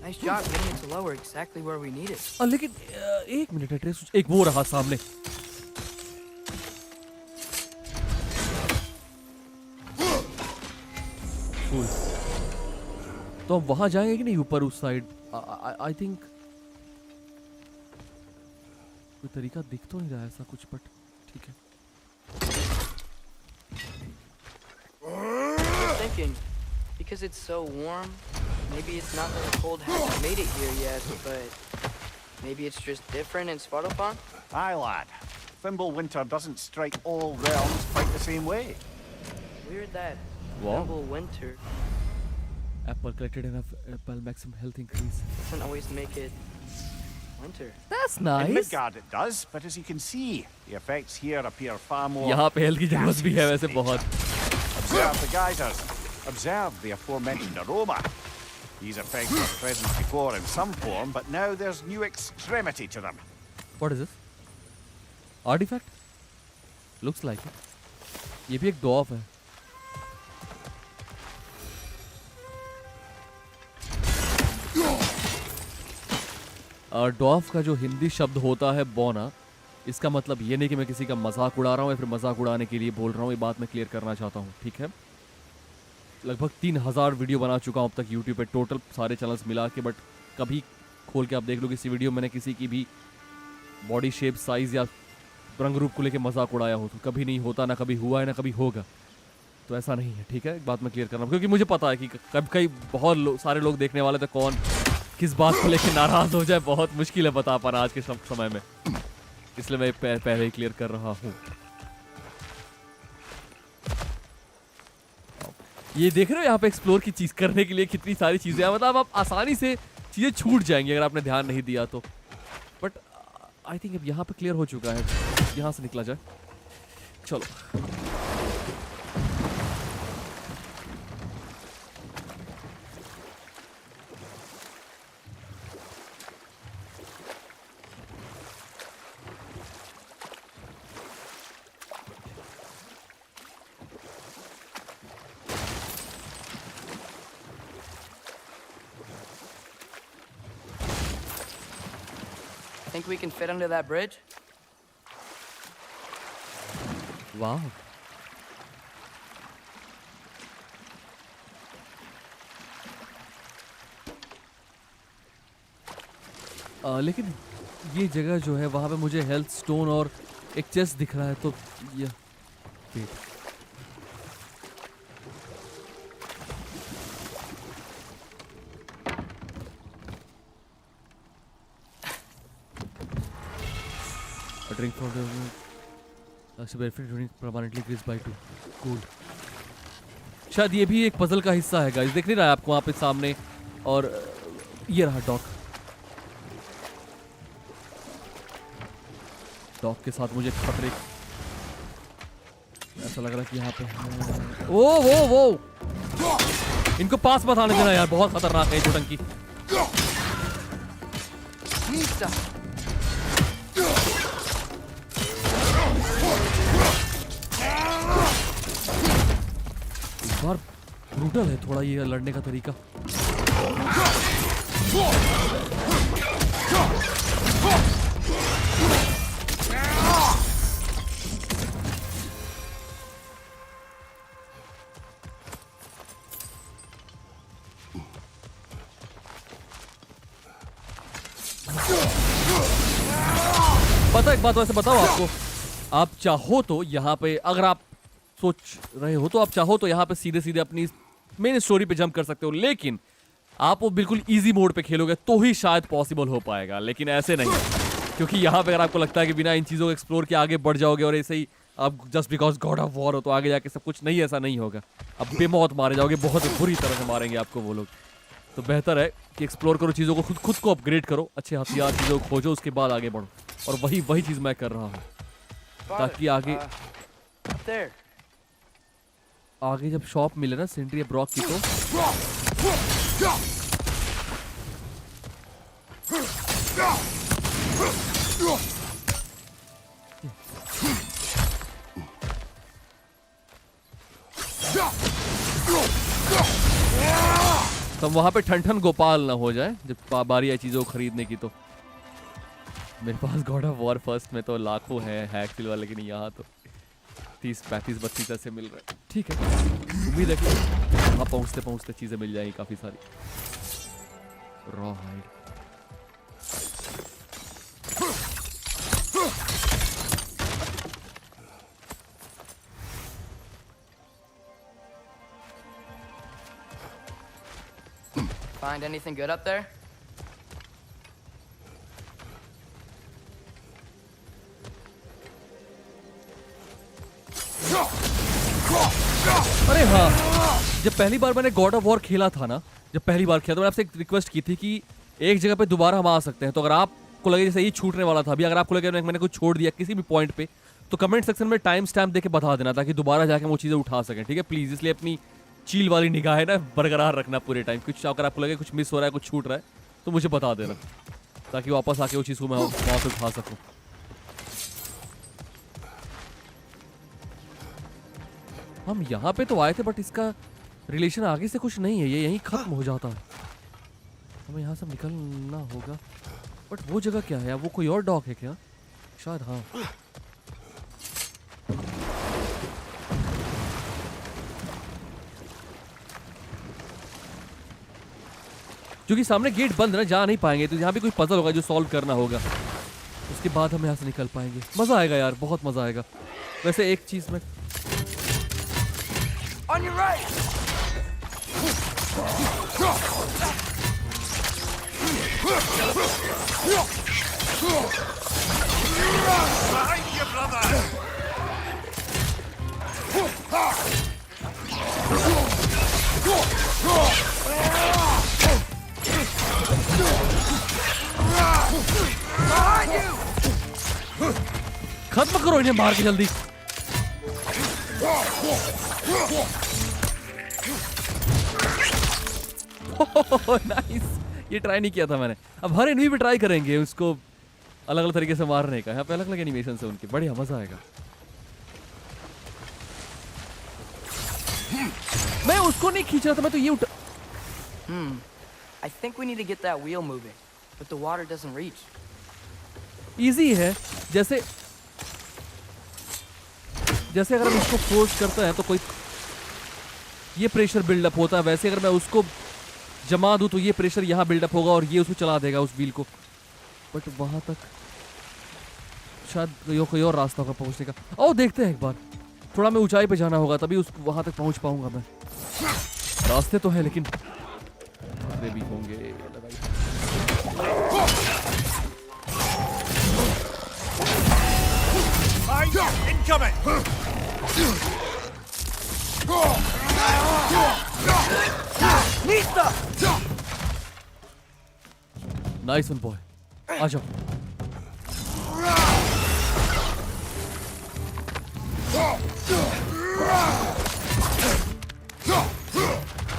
Nice job getting it to lower exactly where we need it. लेकिन एक मिनट है ट्रेस, एक वो रहा सामने। Cool. तो हम वहां जाएंगे कि नहीं ऊपर उस साइड? आई थिंक कोई तरीका दिख तो नहीं रहा है ऐसा कुछ, बट ठीक है। I'm thinking, because it's so warm, maybe it's not that the cold hasn't made it here yet, but maybe it's just different in Svartalfheim? Aye, lad. Thimble winter doesn't strike all realms quite the same way. Weird that Wow. Thimble winter Apple collected enough apple maximum health increase. doesn't always make it winter. That's In nice. Midgard it does, but as you can see, the effects here appear far more... यहाँ पे हेल्थ की जरूरत भी है वैसे बहुत। Observe the geysers. Observe the aforementioned aroma. These effects were present before in some form, but now there's new extremity to them. What is this? Artifact? Looks like it. ये भी एक dwarf है। डॉफ का जो हिंदी शब्द होता है बोना, इसका मतलब ये नहीं कि मैं किसी का मजाक उड़ा रहा हूँ या फिर मजाक उड़ाने के लिए बोल रहा हूँ, ये बात मैं क्लियर करना चाहता हूँ, ठीक है। लगभग 3000 वीडियो बना चुका हूँ अब तक यूट्यूब पे, टोटल सारे चैनल्स मिला के, बट कभी खोल के आप देख लो किसी वीडियो मैंने किसी की भी बॉडी शेप, साइज़ या रंग रूप को लेके मजाक उड़ाया हो, तो कभी नहीं होता, ना कभी हुआ है, ना कभी होगा। तो ऐसा नहीं है, ठीक है, एक बात मैं क्लियर कर रहा हूँ, क्योंकि मुझे पता है कि कभी कई बहुत सारे लोग देखने वाले थे, कौन किस बात को लेके नाराज हो जाए बहुत मुश्किल है बता पाना आज के समय में, इसलिए मैं पहले ही क्लियर कर रहा हूँ। ये देख रहे हो यहाँ पे एक्सप्लोर की चीज करने के लिए कितनी सारी चीजें हैं, मतलब आप आसानी से चीजें छूट जाएंगी अगर आपने ध्यान नहीं दिया तो, बट आई थिंक अब यहाँ पे क्लियर हो चुका है, यहाँ से निकला जाए, चलो। Think we can fit under that bridge? वाह, लेकिन ये जगह जो है वहां पे मुझे हेल्थ स्टोन और एक चेस्ट दिख रहा है, तो ये wait, drink for drink permanently increase by 2। Cool. शायद ये भी एक पजल का हिस्सा है गाइस, देख नहीं रहा है आपको वहाँ पे सामने, और ये रहा डॉक। डॉक के साथ मुझे खतरे, ऐसा लग रहा है कि यहाँ पे वो इनको पास मत आने देना यार, बहुत खतरनाक है ये टंकी। इस बार ब्रूटल है थोड़ा ये लड़ने का तरीका। पता एक बात वैसे बताओ आपको, आप चाहो तो यहाँ पे, अगर आप सोच रहे हो तो आप चाहो तो यहाँ पे सीधे सीधे अपनी मेन स्टोरी पे जंप कर सकते हो, लेकिन आप वो बिल्कुल इजी मोड पे खेलोगे तो ही शायद पॉसिबल हो पाएगा, लेकिन ऐसे नहीं, क्योंकि यहाँ पे अगर आपको लगता है कि बिना इन चीज़ों को एक्सप्लोर के आगे बढ़ जाओगे और ऐसे ही आप just because God of war हो तो आगे जाके सब कुछ, नहीं, ऐसा नहीं होगा। अब बेमौत मारे जाओगे, बहुत ही बुरी तरह से मारेंगे आपको वो लोग। तो बेहतर है कि एक्सप्लोर करो चीज़ों को, खुद को अपग्रेड करो, अच्छे हथियार चीज़ों को खोजो, उसके बाद आगे बढ़ो, और वही चीज़ मैं कर रहा हूँ ताकि आगे। Up there. आगे जब शॉप मिले ना सिंड्री या ब्रॉक की तो तो वहां पे ठन गोपाल ना हो जाए जब बारी आई चीजों को खरीदने की। तो मेरे पास गॉड ऑफ वॉर फर्स्ट में तो लाखों है हैक किल वाले, लेकिन यहाँ तो 30 35 32 ऐसे मिल रहा है। ठीक है, उम्मीद है कि वहाँ पहुँचते पहुँचते चीजें मिल जाएंगी काफी सारी। Raw hide, Find anything good up there? अरे हाँ, जब पहली बार मैंने गॉड ऑफ वॉर खेला था ना, जब पहली बार खेला तो मैंने आपसे एक रिक्वेस्ट की थी कि एक जगह पे दोबारा हम आ सकते हैं। तो अगर आपको लगे जैसे ये छूटने वाला था, अभी अगर आपको लगे मैंने कुछ छोड़ दिया किसी भी पॉइंट पे, तो कमेंट सेक्शन में टाइम स्टैम्प देके बता देना ताकि दोबारा जाके वो चीज़ें उठा सकें। ठीक है प्लीज़, इसलिए अपनी चील वाली निगाह है ना बरकरार रखना पूरे टाइम। कुछ अगर आपको लगे कुछ मिस हो रहा है, कुछ छूट रहा है, तो मुझे बता देना ताकि वापस आके वो चीज़ को मैं वहाँ से उठा सकूँ। हम यहाँ पे तो आए थे बट इसका रिलेशन आगे से कुछ नहीं है, ये यहीं खत्म हो जाता है। हमें यहाँ से निकलना होगा, बट वो जगह क्या है? वो कोई और डॉक है क्या? शायद हाँ। क्योंकि सामने गेट बंद है ना, जा नहीं पाएंगे, तो यहाँ भी कोई पजल होगा जो सॉल्व करना होगा, उसके बाद हम यहाँ से निकल पाएंगे। मजा आएगा यार, बहुत मजा आएगा। वैसे एक चीज में On your right! Behind you, brother! Behind you! खत्म करो इन्हें मार के जल्दी। नाइस, ये ट्राई नहीं किया था मैंने। अब हर एनिमी पे ट्राई करेंगे उसको अलग अलग तरीके से मारने का। यहाँ पे अलग अलग एनिमेशन है उनके, बढ़िया मजा आएगा। मैं उसको नहीं खींच रहा था, मैं तो ये I think we need to get that wheel moving, but the water doesn't reach. Easy है, जैसे जैसे अगर हम इसको फोर्स करते हैं तो कोई ये प्रेशर बिल्डअप होता है, वैसे अगर मैं उसको जमा दूं तो ये प्रेशर यहाँ बिल्डअप होगा और ये उसको चला देगा उस व्हील को। बट वहां तक शायद कोई और रास्ता होगा पहुंचने का। ओ देखते हैं एक बार, थोड़ा मैं ऊंचाई पे जाना होगा तभी उस वहां तक पहुंच पाऊंगा मैं। रास्ते तो है लेकिन खतरे भी होंगे। Incoming! नाइस वन बॉय, आ जाओ।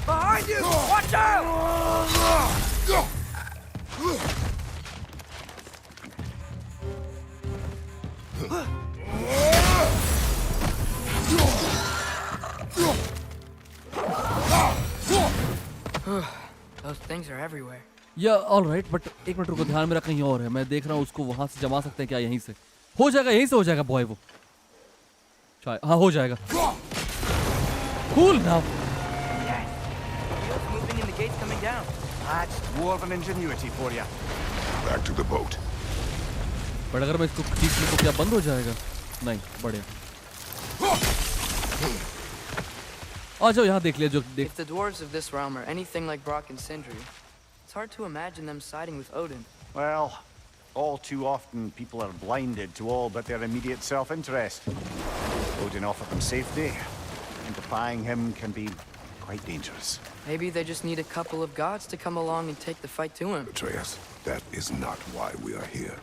Behind you! Watch out! Those things are everywhere. या ऑलराइट, बट एक मिनट रुको, ध्यान मेरा कहीं और है। मैं देख रहा हूँ उसको वहां से जमा सकते हैं क्या? यहीं से हो जाएगा, यहीं से हो जाएगा बॉय वो शायद। हाँ हो जाएगा। Cool now. Wheels moving and the gates coming down. That's dwarven ingenuity for you. Back to the boat. But अगर मैं इसको खींचने को क्या बंद हो जाएगा? नहीं, बढ़िया। आ जाओ यहाँ देख लिया जो देख। If the dwarves of this realm are anything like Brock and Sindri, it's hard to imagine them siding with Odin. Well, all too often people are blinded to all but their immediate self-interest. Odin offered them safety, and defying him can be quite dangerous. Maybe they just need a couple of gods to come along and take the fight to him. Atreus, that is not why we are here.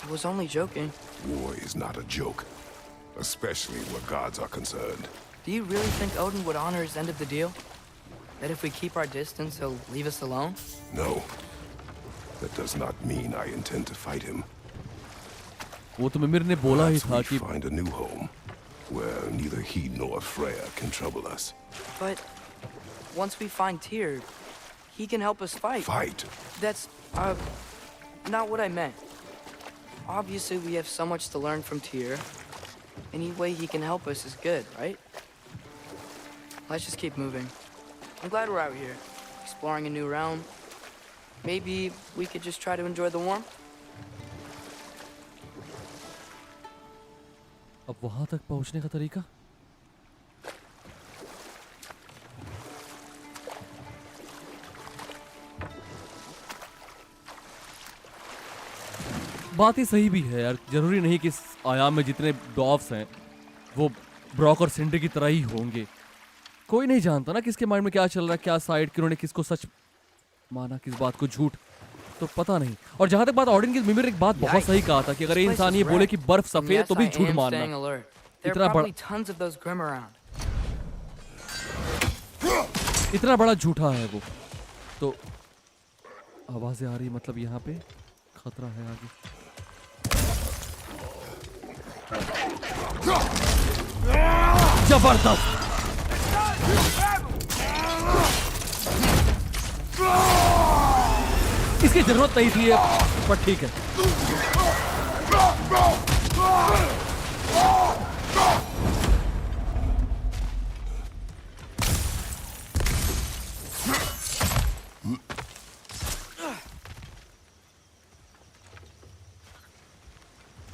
I was only joking. War is not a joke, especially where gods are concerned. Do you really think Odin would honor his end of the deal? That if we keep our distance, he'll leave us alone? No. That does not mean I intend to fight him. वो तो मिमिर ने बोला ही Perhaps था we कि find a new home where neither he nor Freya can trouble us. But once we find Tyr, he can help us fight. Fight? That's, not what I meant. Obviously, we have so much to learn from Tyr. Any way he can help us is good, right? Let's just keep moving. I'm glad we're out here, exploring a new realm. Maybe we could just try to enjoy the warmth? अब वहां तक पहुंचने का तरीका? बात ही सही भी है यार, जरूरी नहीं कि इस आयाम में जितने डॉफ्स हैं वो ब्रॉक और सिंड्री की तरह ही होंगे। कोई नहीं जानता ना किसके माइंड में क्या चल रहा है, क्या साइड, किन्होंने किसको सच माना, किस बात को झूठ, तो पता नहीं। और जहां तक बात ऑडिन की, मिमिर एक बात बहुत सही कहा था कि अगर ये इंसान ये बोले कि बर्फ सफेद है तो भी झूठ मानना। इतना बड़ा झूठा है वो। तो आवाजें आ रही, मतलब यहाँ पे खतरा है आगे। जबरदस्त। इसकी जरूरत नहीं थी पर ठीक है।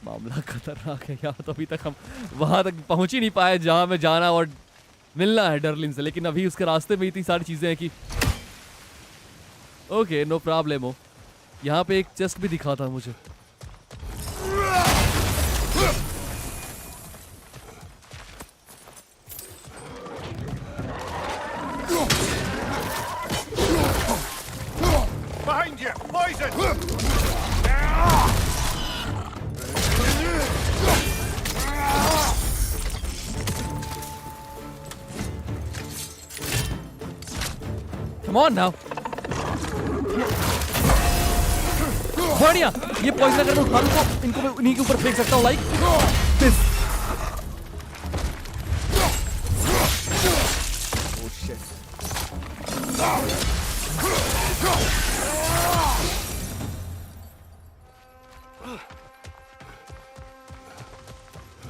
मामला खतरनाक है यार। तो अभी तक हम वहां तक पहुंच ही नहीं पाए जहां में जाना और मिलना है डर्लिन से, लेकिन अभी उसके रास्ते में इतनी सारी चीजें हैं कि ओके नो प्रॉब्लम हो। यहाँ पे एक चेस्ट भी दिखा था मुझे। Behind you! Poison! Come on now. बढ़िया, ये पॉइजन अगर मैं उठा लूं तो इनको मैं इन्हीं के ऊपर फेंक सकता हूँ, लाइक दिस। Oh shit.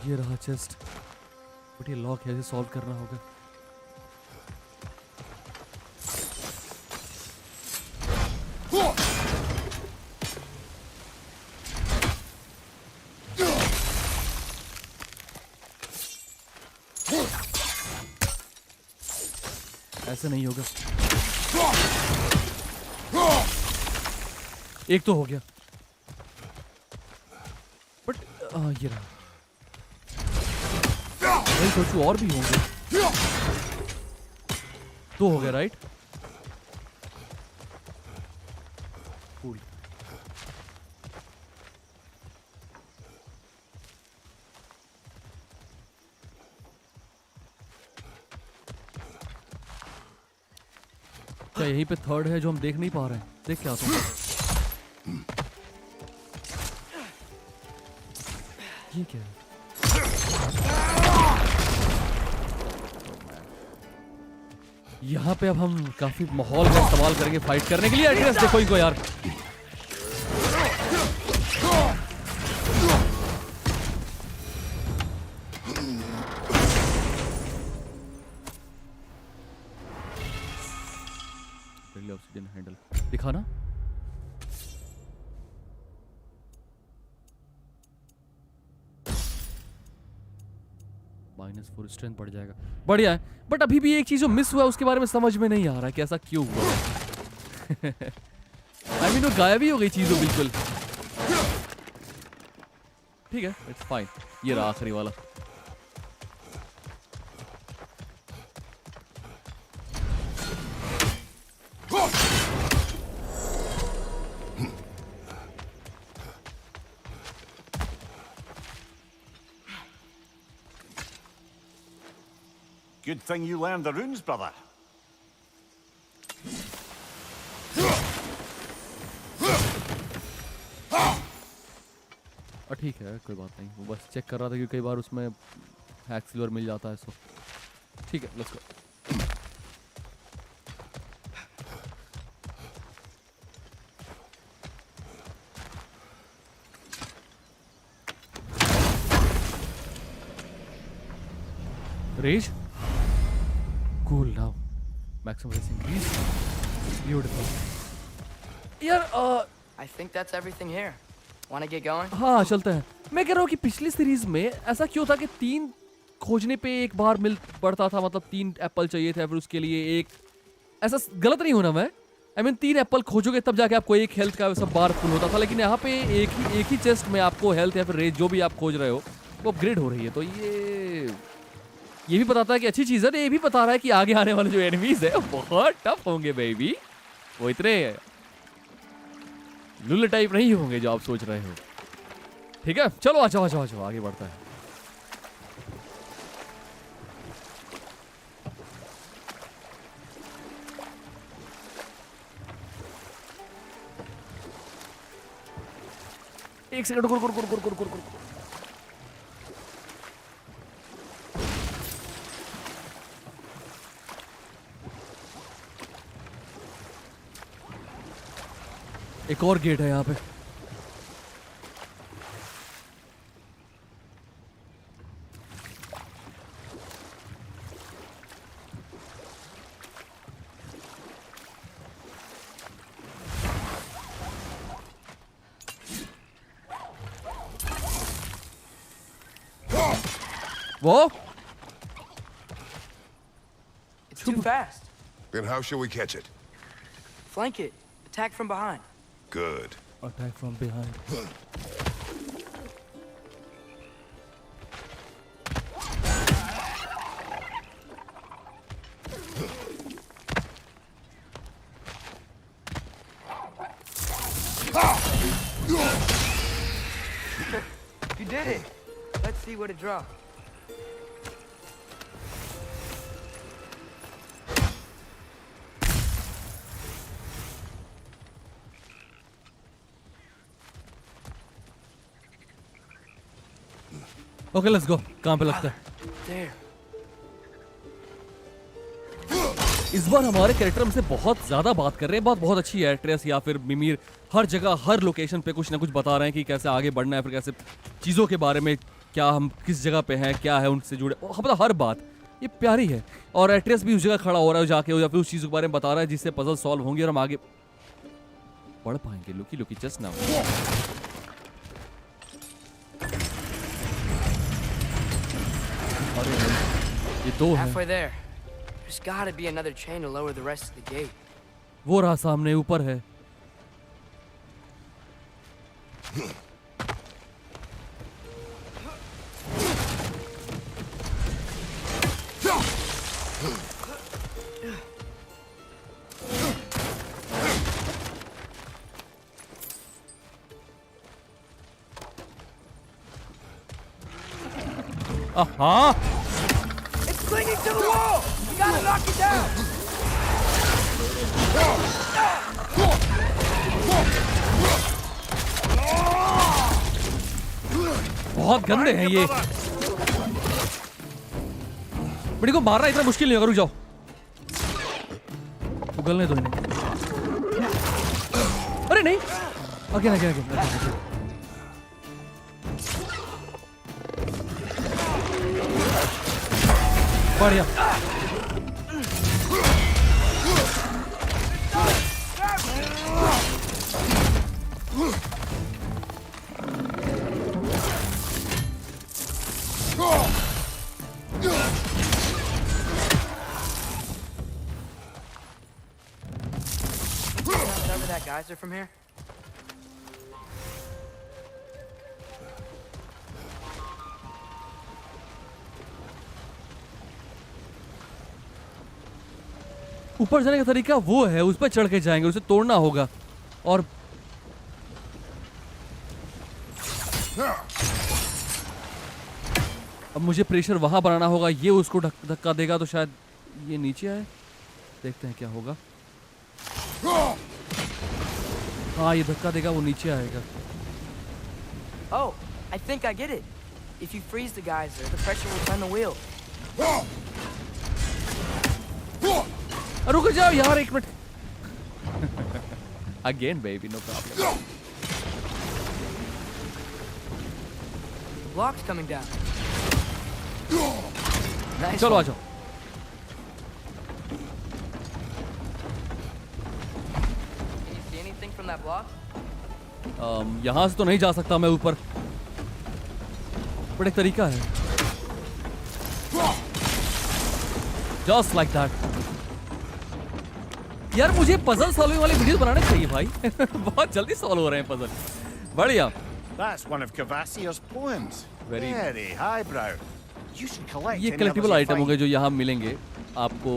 ये रहा चेस्ट, बट ये लॉक है, इसे सॉल्व करना होगा। ऐसे नहीं होगा। एक तो हो गया, बट ये रहा। मैं सोचूं और भी होंगे। तो हो गया, राइट? कूल। क्या यहीं पे थर्ड है जो हम देख नहीं पा रहे हैं? देख क्या होता है। ये क्या है? यहाँ पे अब हम काफी माहौल का इस्तेमाल करेंगे फाइट करने के लिए। एड्रेस देखो इनको यार। ऑक्सीजन हैंडल दिखा ना। -4 स्ट्रेंथ बढ़ जाएगा, बढ़िया है। बट अभी भी एक चीज जो मिस हुआ उसके बारे में समझ में नहीं आ रहा कि ऐसा क्यों हुआ। आई मीन वो गायब ही हो गई चीजों बिल्कुल। ठीक है, इट्स फाइन। ये रहा आखिरी वाला। Good thing you learned the runes, brother. ठीक है, कोई बात नहीं, वो बस चेक कर रहा था कि कई बार उसमें हैक सिल्वर मिल जाता है, सो ठीक है, let's go. Raise cool now, maximum race increase, beautiful. यार I think that's everything here. Wanna get going? हाँ चलते हैं। मैं कह रहा हूँ कि पिछली सीरीज में ऐसा क्यों था कि 3 खोजने पे एक बार मिल पड़ता था, मतलब 3 एप्पल चाहिए थे, फिर उसके लिए एक, ऐसा गलत नहीं होना मैं, आई मीन 3 एप्पल खोजोगे तब जाके आपको एक हेल्थ का सब बार फुल होता था, लेकिन यहाँ पे एक ही चेस्ट में आपको हेल्थ या फिर रेज जो भी आप खोज रहे हो वो अपग्रेड हो रही है। तो ये भी बताता है कि अच्छी चीज़ है, ये भी बता रहा है कि आगे आने वाले जो एनिमीज है बहुत टफ होंगे बेबी, वो इतने लुल्ले टाइप नहीं होंगे जो आप सोच रहे हो। ठीक है, चलो आ जाओ आगे बढ़ता है। एक सेकंड रुको। एक और गेट है यहाँ पे। वो It's too fast. Then how shall we catch it? Flank it. Attack from behind. Good. Attack from behind. You did it. Let's see what it dropped. Okay let's go, कहाँ पे लगता है? There. इस बार हमारे कैरेक्टर हमसे बहुत ज्यादा बात कर रहे हैं, बहुत अच्छी है। ट्रेस या फिर मिमीर हर जगह हर लोकेशन पे कुछ ना कुछ बता रहे हैं कि कैसे आगे बढ़ना है, फिर कैसे चीज़ों के बारे में, क्या हम किस जगह पे हैं, क्या है उनसे जुड़े, मतलब हर बात ये प्यारी है। और एट्रेस भी उस जगह खड़ा हो रहा है जाके, या फिर उस चीज़ के बारे में बता रहा है जिससे पजल सॉल्व होंगे और हम आगे बढ़ पाएंगे। लुकी जस्ट नाउ। अरे ये दो है। Halfway there. There's gotta be another chain to lower the rest of the gate. वो रहा सामने ऊपर है। हाँ It's clinging to the wall! You gotta knock it down! बहुत गंदे हैं ये। बड़ी को मारना इतना मुश्किल नहीं होगा, रुक जाओ, उगलने दो इन्हें। अरे नहीं, अगेन। बढ़िया। Remember that geyser from here? ऊपर जाने का तरीका वो है, उस पर चढ़ के जाएंगे, उसे तोड़ना होगा। और अब मुझे प्रेशर वहां बनाना होगा, ये उसको धक्का देगा तो शायद ये नीचे आए। देखते हैं क्या होगा। हाँ ये धक्का देगा, वो नीचे आएगा। Oh, I think I get it. If you freeze the geyser, the pressure will turn the wheel. रुक जाओ यार एक minute. Again baby, no problem. Block's coming down. Nice चलो आ one. जाओ। Can you see anything from that block? यहाँ से तो नहीं जा सकता मैं ऊपर, बट एक तरीका है। Just like that. यार मुझे पजल सॉल्विंग वाली वीडियो बनाने चाहिए भाई। बहुत जल्दी सॉल्व हो रहे हैं पजल। बढ़िया। That's one of Cavassier's poems. Very- Very highbrow. You should collect ये any collectible others you item होंगे find. जो यहाँ मिलेंगे आपको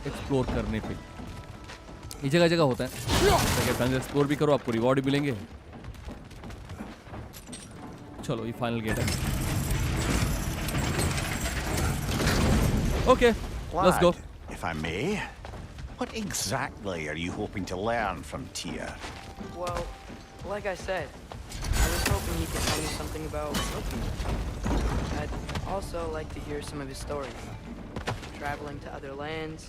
एक्सप्लोर करने पे। ये जगह जगह होता है, एक्सप्लोर भी करो, आपको रिवॉर्ड भी मिलेंगे। चलो ये फाइनल गेट है। Okay let's go. Lad, if I may, what exactly are you hoping to learn from Tyr? Well, like I said, I was hoping he could tell me something about Loki. I'd also like to hear some of his stories. Traveling to other lands,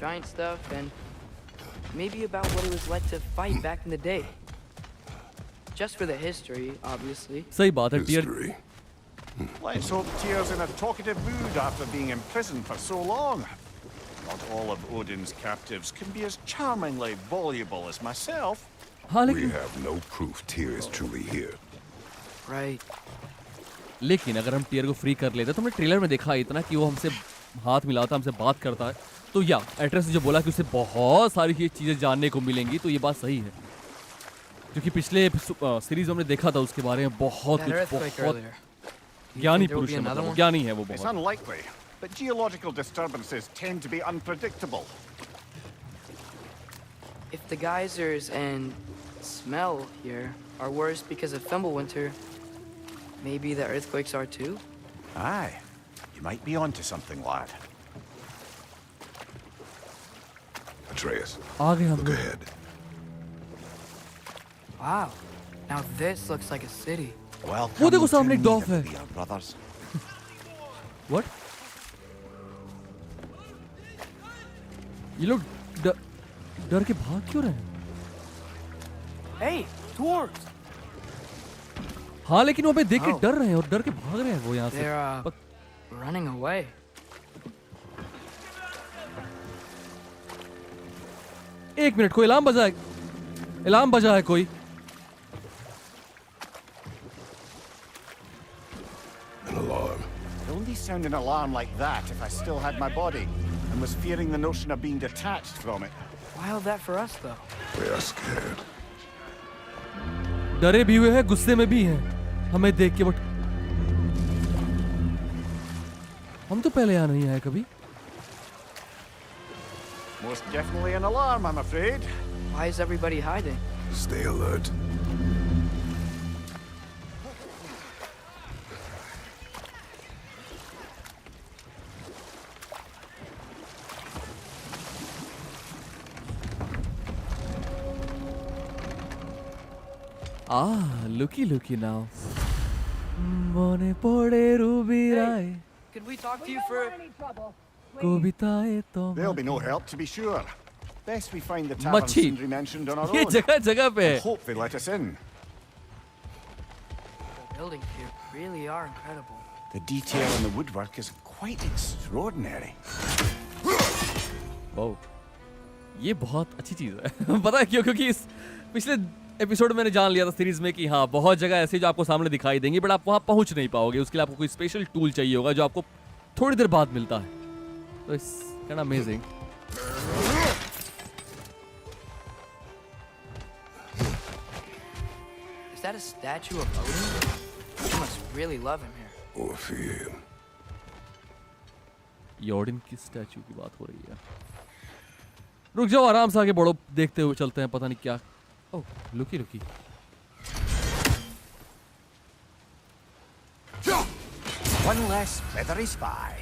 giant stuff, and maybe about what it was like to fight back in the day. Just for the history, obviously. सही बात है tier. History. Let's hope Tyr's in a talkative mood after being imprisoned for so long. Not all of Odin's captives can be as charmingly voluble as myself. हाँ We लेकिन have no proof Tyr is truly here. Right. लेकिन अगर हम टीयर को फ्री कर लेते तो हमने ट्रेलर में देखा इतना कि वो हमसे हाथ मिलाता, हमसे बात करता है। तो या एड्रेस ने जो बोला कि उसे बहुत सारी ये चीज़ें जानने को मिलेंगी, तो ये बात सही है। क्योंकि पिछले सीरीज हमने देखा था उसके बारे में बहुत That कुछ, earthquake बहुत earlier. You ज्ञानी think there will पुरुष be है, another मतलब one? ज्ञानी है वो It's बहुत। unlikely, but geological disturbances tend to be unpredictable. If the geysers and smell here are worse because of Fimbulwinter, maybe the earthquakes are too? Aye, you might be onto something, lad. Atreus, आगे हम look लोग। ahead. Wow. Now this looks like a city. Welcome वो देखो to सामने एक डॉग है। Nidhogger, brothers. What? ये लोग डर के भाग क्यों रहे हैं? Hey, dwarves! हाँ लेकिन वहाँ पे देख के Oh. डर रहे हैं और डर के भाग रहे हैं वो यहाँ से। They're पक- running away. एक मिनट, कोई अलार्म बजा है? अलार्म बजा है कोई? An alarm. I'd only sound an alarm like that if I still had my body and was fearing the notion of being detached from it. Wild that for us, though. We are scared. डरे भी हुए हैं, गुस्से में भी हैं हमें देख के, बट हम तो पहले यहाँ नहीं आए कभी। Most definitely an alarm, I'm afraid. Why is everybody hiding? Stay alert. looky now. মনে পড়ে রুবিরায় Could we talk to you for... কবিতায় তোমার। There'll be no help, to be sure. Best we find the tavern Machi. Sindri mentioned on our ये own. जगह जगह पे है। And hope they let us in. The buildings here really are incredible. The detail in the woodwork is quite extraordinary. Wow, ये बहुत अच्छी चीज है। पता है क्यों? क्योंकि इस पिछले एपिसोड में मैंने जान लिया था सीरीज में कि हाँ बहुत जगह ऐसी जो आपको सामने दिखाई देंगी, बट आप वहां पहुंच नहीं पाओगे। उसके लिए आपको कोई स्पेशल टूल चाहिए होगा जो आपको थोड़ी देर बाद मिलता है। तो it's kind of amazing. Is that a statue of Odin? You must really love him here. Or fear him. योर्डिन की स्टैचू की बात हो रही है। रुक जाओ, आराम से आगे बढ़ो, देखते हुए चलते हैं। पता नहीं क्या। ओह लुकी लुकी। One less feathery spy.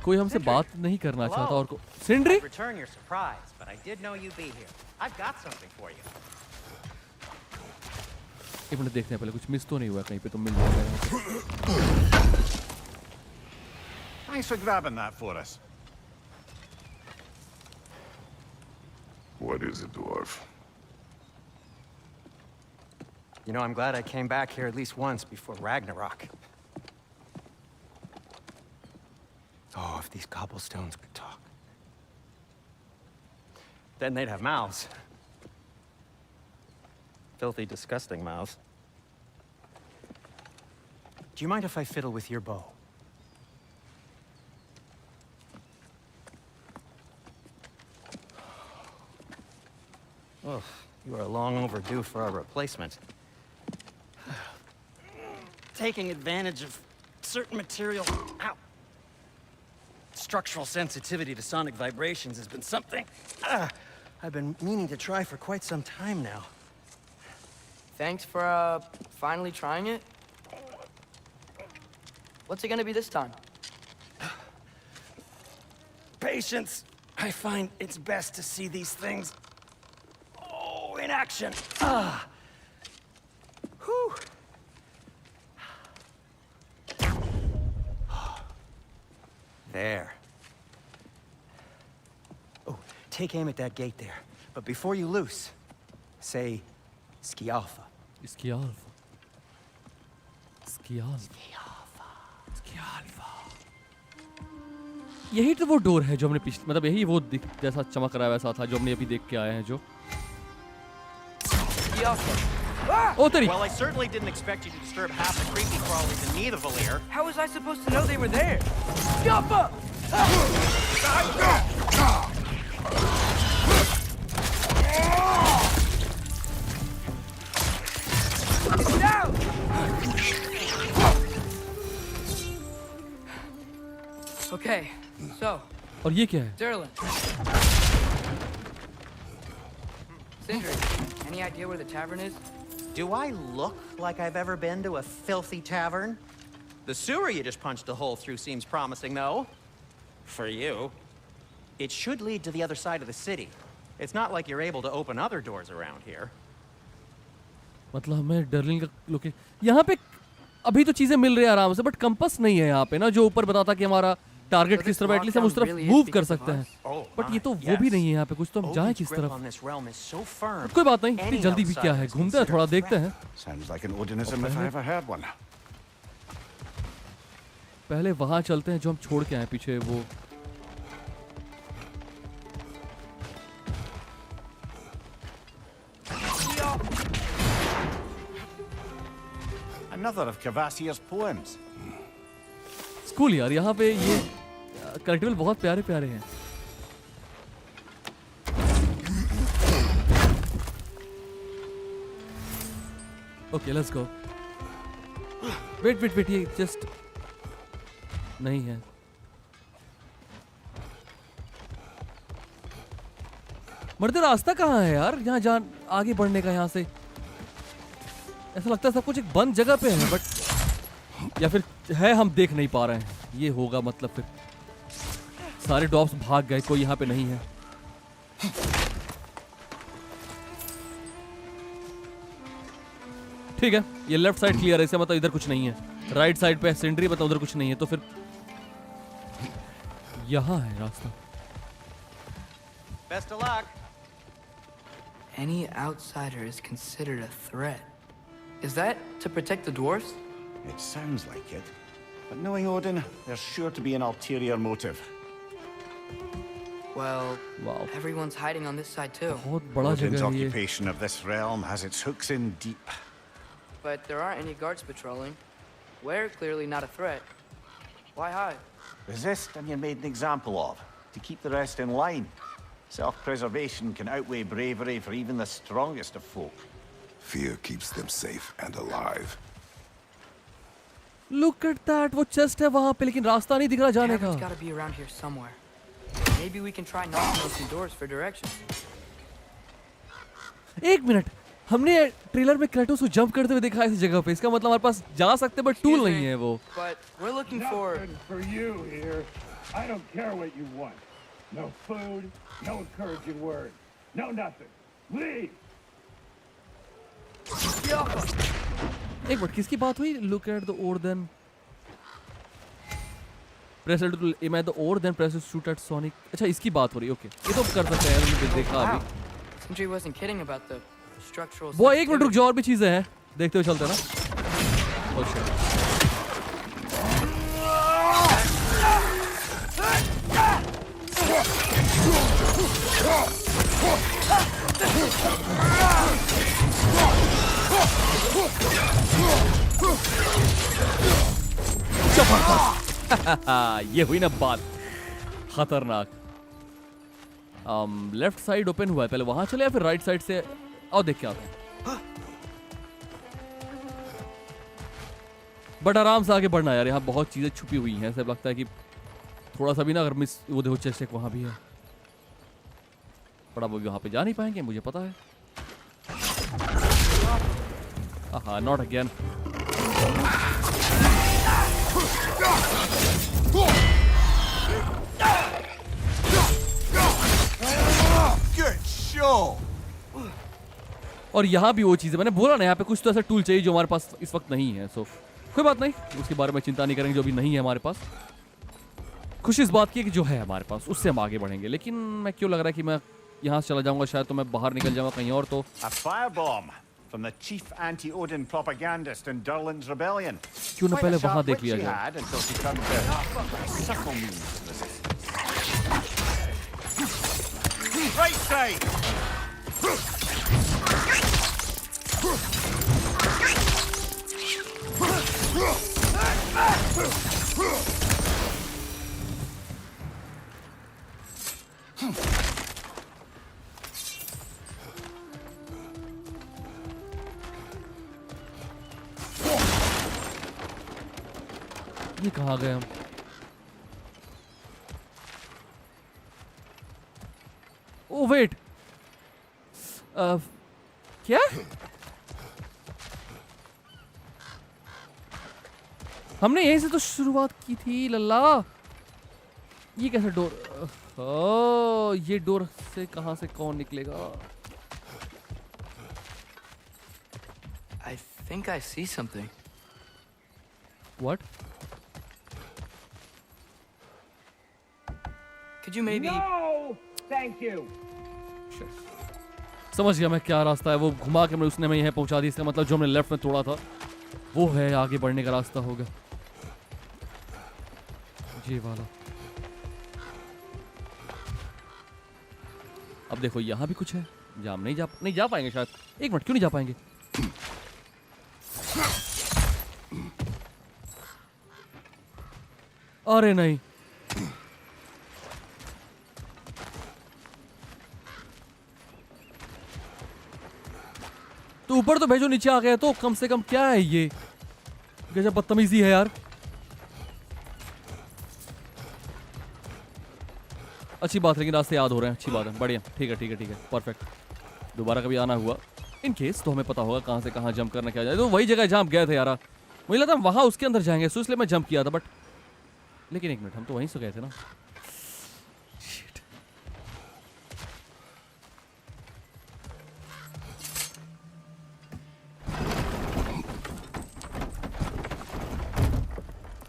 कोई हमसे बात नहीं करना चाहता और को सिंड्री I'd return your surprise, but I did know you'd be here. I've got something for you. एक मिनट देखते हैं पहले कुछ मिस तो नहीं हुआ कहीं पे तो मिल जाएगा Thanks for grabbing that for us. What is it, dwarf? You know, I'm glad I came back here at least once before Ragnarok. Oh, if these cobblestones could talk. Then they'd have mouths. Filthy, disgusting mouths. Do you mind if I fiddle with your bow? Oh, you are long overdue for a replacement. Taking advantage of certain material. Ow. Structural sensitivity to sonic vibrations has been something I've been meaning to try for quite some time now. Thanks for, finally trying it. What's it gonna be this time? Patience. I find it's best to see these things, in action. Whew. There. Oh, take aim at that gate there. But before you loose, say, Skialfa. Skialfa. यही तो वो डोर है जो हमने पिछले मतलब यही वो जैसा चमक रहा है वैसा था जो हमने अभी देख के आए हैं जो ओ तेरी Well, I certainly didn't expect you to disturb half the creepy crawlies in need of Valir. How was I supposed to know they were there? Jumpa! Down! Okay, so, और ये क्या है Durlin. Sindri, any idea where the tavern is? Do I look like I've ever been to a filthy tavern? The sewer you just punched a hole through seems promising, though. For you. It should lead to the other side of the city. It's not like you're able to open other doors around here. मतलब हमें डर्लिंग का लोके यहाँ पे अभी तो चीजें मिल रही है आराम से बट कंपास नहीं है यहाँ पे ना जो ऊपर बताता कि हमारा टारगेट किस तरफ एटलीस्ट हम उस तरफ मूव कर सकते हैं बट ये तो वो भी नहीं है यहाँ पे कुछ तो हम जाएं किस तरफ कोई बात नहीं इतनी जल्दी भी क्या है घूमते हैं थोड़ा देखते हैं Sounds like an Odinism if I ever heard one. पहले वहां चलते हैं जो हम छोड़ के आए पीछे वो Another of Kvasir's poems. School यार यहाँ पे ये कलेक्टिबल बहुत प्यारे प्यारे हैं ओके लेट्स गो वेट ये जस्ट नहीं है मर्दे रास्ता कहाँ है यार यहाँ जान आगे बढ़ने का यहाँ से ऐसा लगता है सब कुछ एक बंद जगह पे है बट या फिर है हम देख नहीं पा रहे हैं ये होगा मतलब फिर सारे डॉग्स भाग गए कोई यहाँ पे नहीं है ठीक है ये लेफ्ट साइड क्लियर है इससे मतलब इधर कुछ नहीं है राइट साइड पे सेंट्री मतलब उधर कुछ नहीं है तो फिर यहाँ है रास्ता Best of luck. Any outsider is considered a threat. Is that to protect the dwarves? It sounds like it. But knowing Odin, there's sure to be an ulterior motive. Well, Wow. everyone's hiding on this side too. बहुत बड़ा Odin's जगह है ये occupation of this realm has its hooks in deep. But there aren't any guards patrolling. We're clearly not a threat. Why hide? Resist and you're made an example of, to keep the rest in line. Self-preservation can outweigh bravery for even the strongest of folk. Fear keeps them safe and alive. Look at that वो चेस्ट है वहाँ पे लेकिन रास्ता नहीं दिख रहा जाने का Tavern's gotta be around here somewhere. Maybe we can try knocking on some doors for directions. एक मिनट हमने ट्रेलर में क्रेटोस को जंप करते हुए देखा है इस जगह पे, इसका मतलब हमारे पास जा सकते बट टूल Excuse नहीं me, है वो। But we're looking for. Nothing for you here. I don't care what you want. No food, no encouraging words, no nothing. Leave! एक मिनट, किसकी बात हुई? Look at the ore then press L to aim at the ore then press to shoot at Sonic। अच्छा इसकी बात हो रही है, ओके ये तो कर सकते हैं, मैंने देखा Wow. अभी। Sindri wasn't kidding about the structural. वो एक मिनट रुक sensitivity. जाओ, और भी चीजें हैं देखते हुए चलते हैं ना। Oh shit। ये हुई ना बात खतरनाक। लेफ्ट साइड ओपन हुआ है, पहले वहां चले या फिर राइट साइड से आओ देख के आते हैं। बट आराम से आगे बढ़ना यार, यहाँ बहुत चीजें छुपी हुई हैं, ऐसा लगता है कि थोड़ा सा भी ना अगर मिस वो देखो चेस्ट एक वहां भी है, पर अब वो वहां पे जा नहीं पाएंगे मुझे पता है। हाँ नॉट अगेन। Good show! और यहाँ भी वो चीज़ है, मैंने बोला ना यहाँ पे कुछ तो ऐसा टूल चाहिए जो हमारे पास इस वक्त नहीं है। सो कोई बात नहीं, उसके बारे में चिंता नहीं करेंगे जो अभी नहीं है हमारे पास। खुशी इस बात की है कि जो है हमारे पास उससे हम आगे बढ़ेंगे, लेकिन मैं क्यों लग रहा है कि मैं यहाँ से चला जाऊँगा शायद, तो मैं बाहर निकल जाऊँगा कहीं और। तो A firebomb from the chief anti-Odin propagandist in Durlin's rebellion. क्यों ना Quite a पहले वहाँ sharp देख wit लिया she जाए। had until she turned to subtle means of resistance. Right side! ये कहाँ गए हम? ओ वेट, क्या? हमने यहीं से तो शुरुआत की थी लल्ला। ये कैसा डोर? ओ ये डोर से कहाँ से कौन निकलेगा? I think I see something. What? Could you maybe? No! Thank you! समझ गया मैं क्या रास्ता है, वो घुमा के मैं उसने मैं यहाँ पहुंचा दी। इसका मतलब जो हमने लेफ्ट में तोड़ा था वो है आगे बढ़ने का रास्ता होगा, ये वाला। अब देखो यहाँ भी कुछ है जहाँ हम नहीं जा पाएंगे शायद। एक मिनट, क्यों नहीं जा पाएंगे? अरे नहीं, तो ऊपर तो भेजो, नीचे आ गया तो कम से कम क्या है ये? गजब बदतमीजी है यार। अच्छी बात है, लेकिन रास्ते याद हो रहे हैं, अच्छी बात है, बढ़िया, ठीक है, परफेक्ट। दोबारा कभी आना हुआ इन केस तो हमें पता होगा कहाँ से कहाँ जंप करना क्या जाए। तो वही जगह जहाँ हम गए थे यार, मुझे लगा वहाँ उसके अंदर जाएंगे, सो इसलिए मैं जंप किया था। बट लेकिन एक मिनट, हम तो वहीं से गए थे ना। Shit.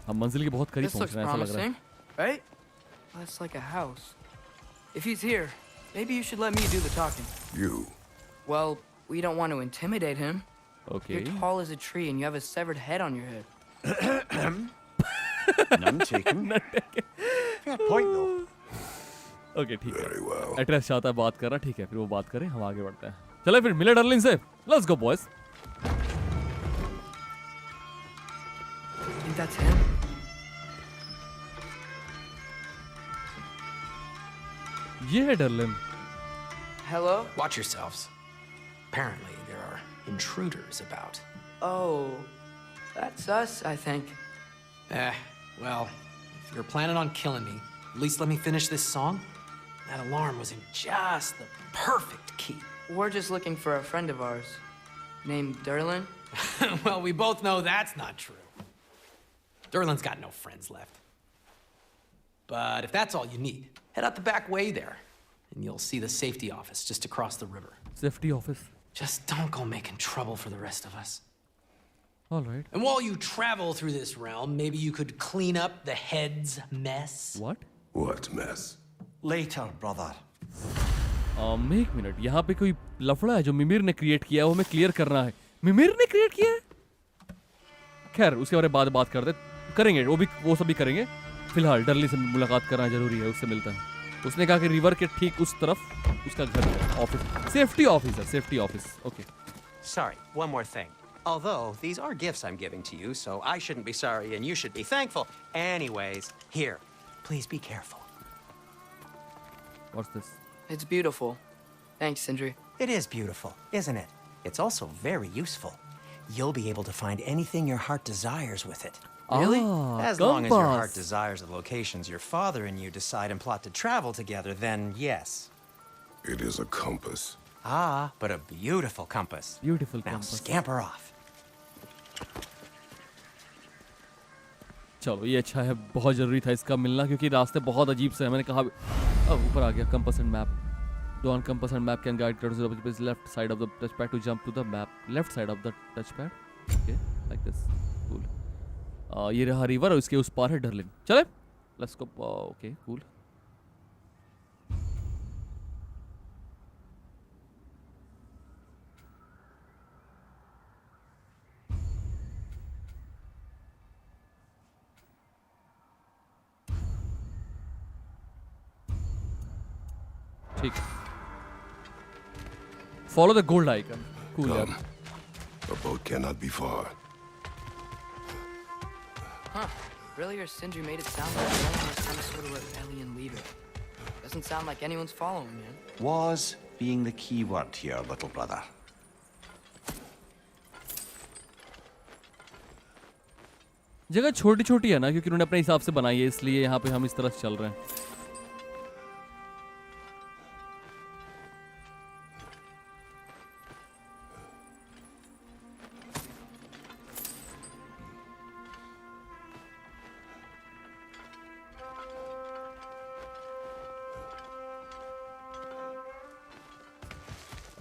हम मंजिल के बहुत करीब This पहुंच looks रहे हैं, ऐसा लग रहा है। promising, right? That's like a house. If he's here, maybe you should let me do the talking. You. Well, we don't want to intimidate him. Okay, You're tall as a tree and you have a severed head on your head. None taken. Fair point though. Okay ठीक है। Very well. एड्रेस चाहता है बात करना, ठीक है, फिर वो बात करें, हम आगे बढ़ते हैं। चले फिर मिले डर्लिन से, let's go boys. Think that's him? ये है डर्लिन। Hello? Watch yourselves. Apparently, there are intruders about. Oh, that's us, I think. Well, if you're planning on killing me, at least let me finish this song. That alarm was in just the perfect key. We're just looking for a friend of ours. Named Derlin? Well, we both know that's not true. Derlin's got no friends left. But if that's all you need, head out the back way there, and you'll see the safety office just across the river. Safety office. Just don't go making trouble for the rest of us. All right. And while you travel through this realm, maybe you could clean up the head's mess. What? What mess? Later, brother. एक मिनट, यहाँ पे कोई लफड़ा है जो मिमिर ने क्रिएट किया है, वो हमें क्लियर करना है। मिमिर ने क्रिएट किया है? खैर, उसके बारे में बाद बात करते करेंगे, वो सब भी करेंगे। फिलहाल डर्ली से मुलाकात करना जरूरी है, उससे मिलता है। उसने कहा कि रिवर के ठीक उस तरफ उसका घर है, office, safety office. Okay. Sorry, one more thing. Although these are gifts I'm giving to you, so I shouldn't be sorry and you should be thankful. Anyways, here, please be careful. What's this? It's beautiful. Thanks, Sindri. It is beautiful, isn't it? It's also very useful. You'll be able to find anything your heart desires with it. Really? As long as your heart compass. desires the locations your father and you decide and plot to travel together, then yes. It is a compass. Ah, but a beautiful compass. Beautiful Now compass. scamper off. चलो, ये अच्छा है, बहुत जरूरी था इसका मिलना, क्योंकि रास्ते बहुत अजीब से हैं। मैंने कहा ऊपर आ गया, compass and map. The on compass and map can guide towards the left side of the touchpad to jump to the map. Left side of the touchpad. Okay, like this. Cool. ये रहा रिवर और इसके उस पार है डर्लिन। चले? Let's go. Okay, cool. ठीक है। Follow the gold icon. Cool यार। The boat cannot be far. Huh. Earlier, Sindri made it sound like Dylan was some sort of rebellion leader. Doesn't sound like anyone's following him. Was being the key word here, little brother. जगह छोटी छोटी है ना, क्योंकि उन्होंने अपने हिसाब से बनाई है, इसलिए यहाँ पे हम इस तरह से चल रहे हैं।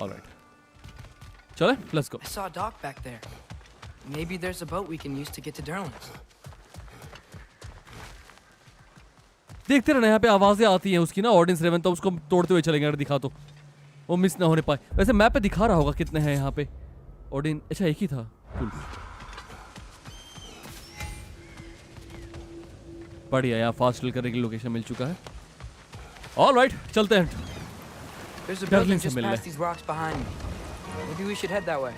All right. चले, let's go. I saw a dock back there. Maybe there's a boat we can use to get to Derlin's. देखते रहना, यहाँ पे आवाजें आती हैं उसकी ना, ऑडियंस रेवन, तो उसको तोड़ते हुए चलेंगे अगर दिखा तो, वो मिस ना होने पाए। वैसे मैप पे दिखा रहा होगा कितने हैं यहाँ पे ऑडियंस। अच्छा, एक ही था। Cool. बढ़िया, यहाँ फास्ट ट्रेवल करने की लोकेशन मिल चुका है। All right, चलते हैं। There's a Derlin building से just मिलने। past these rocks behind me. Maybe we should head that way.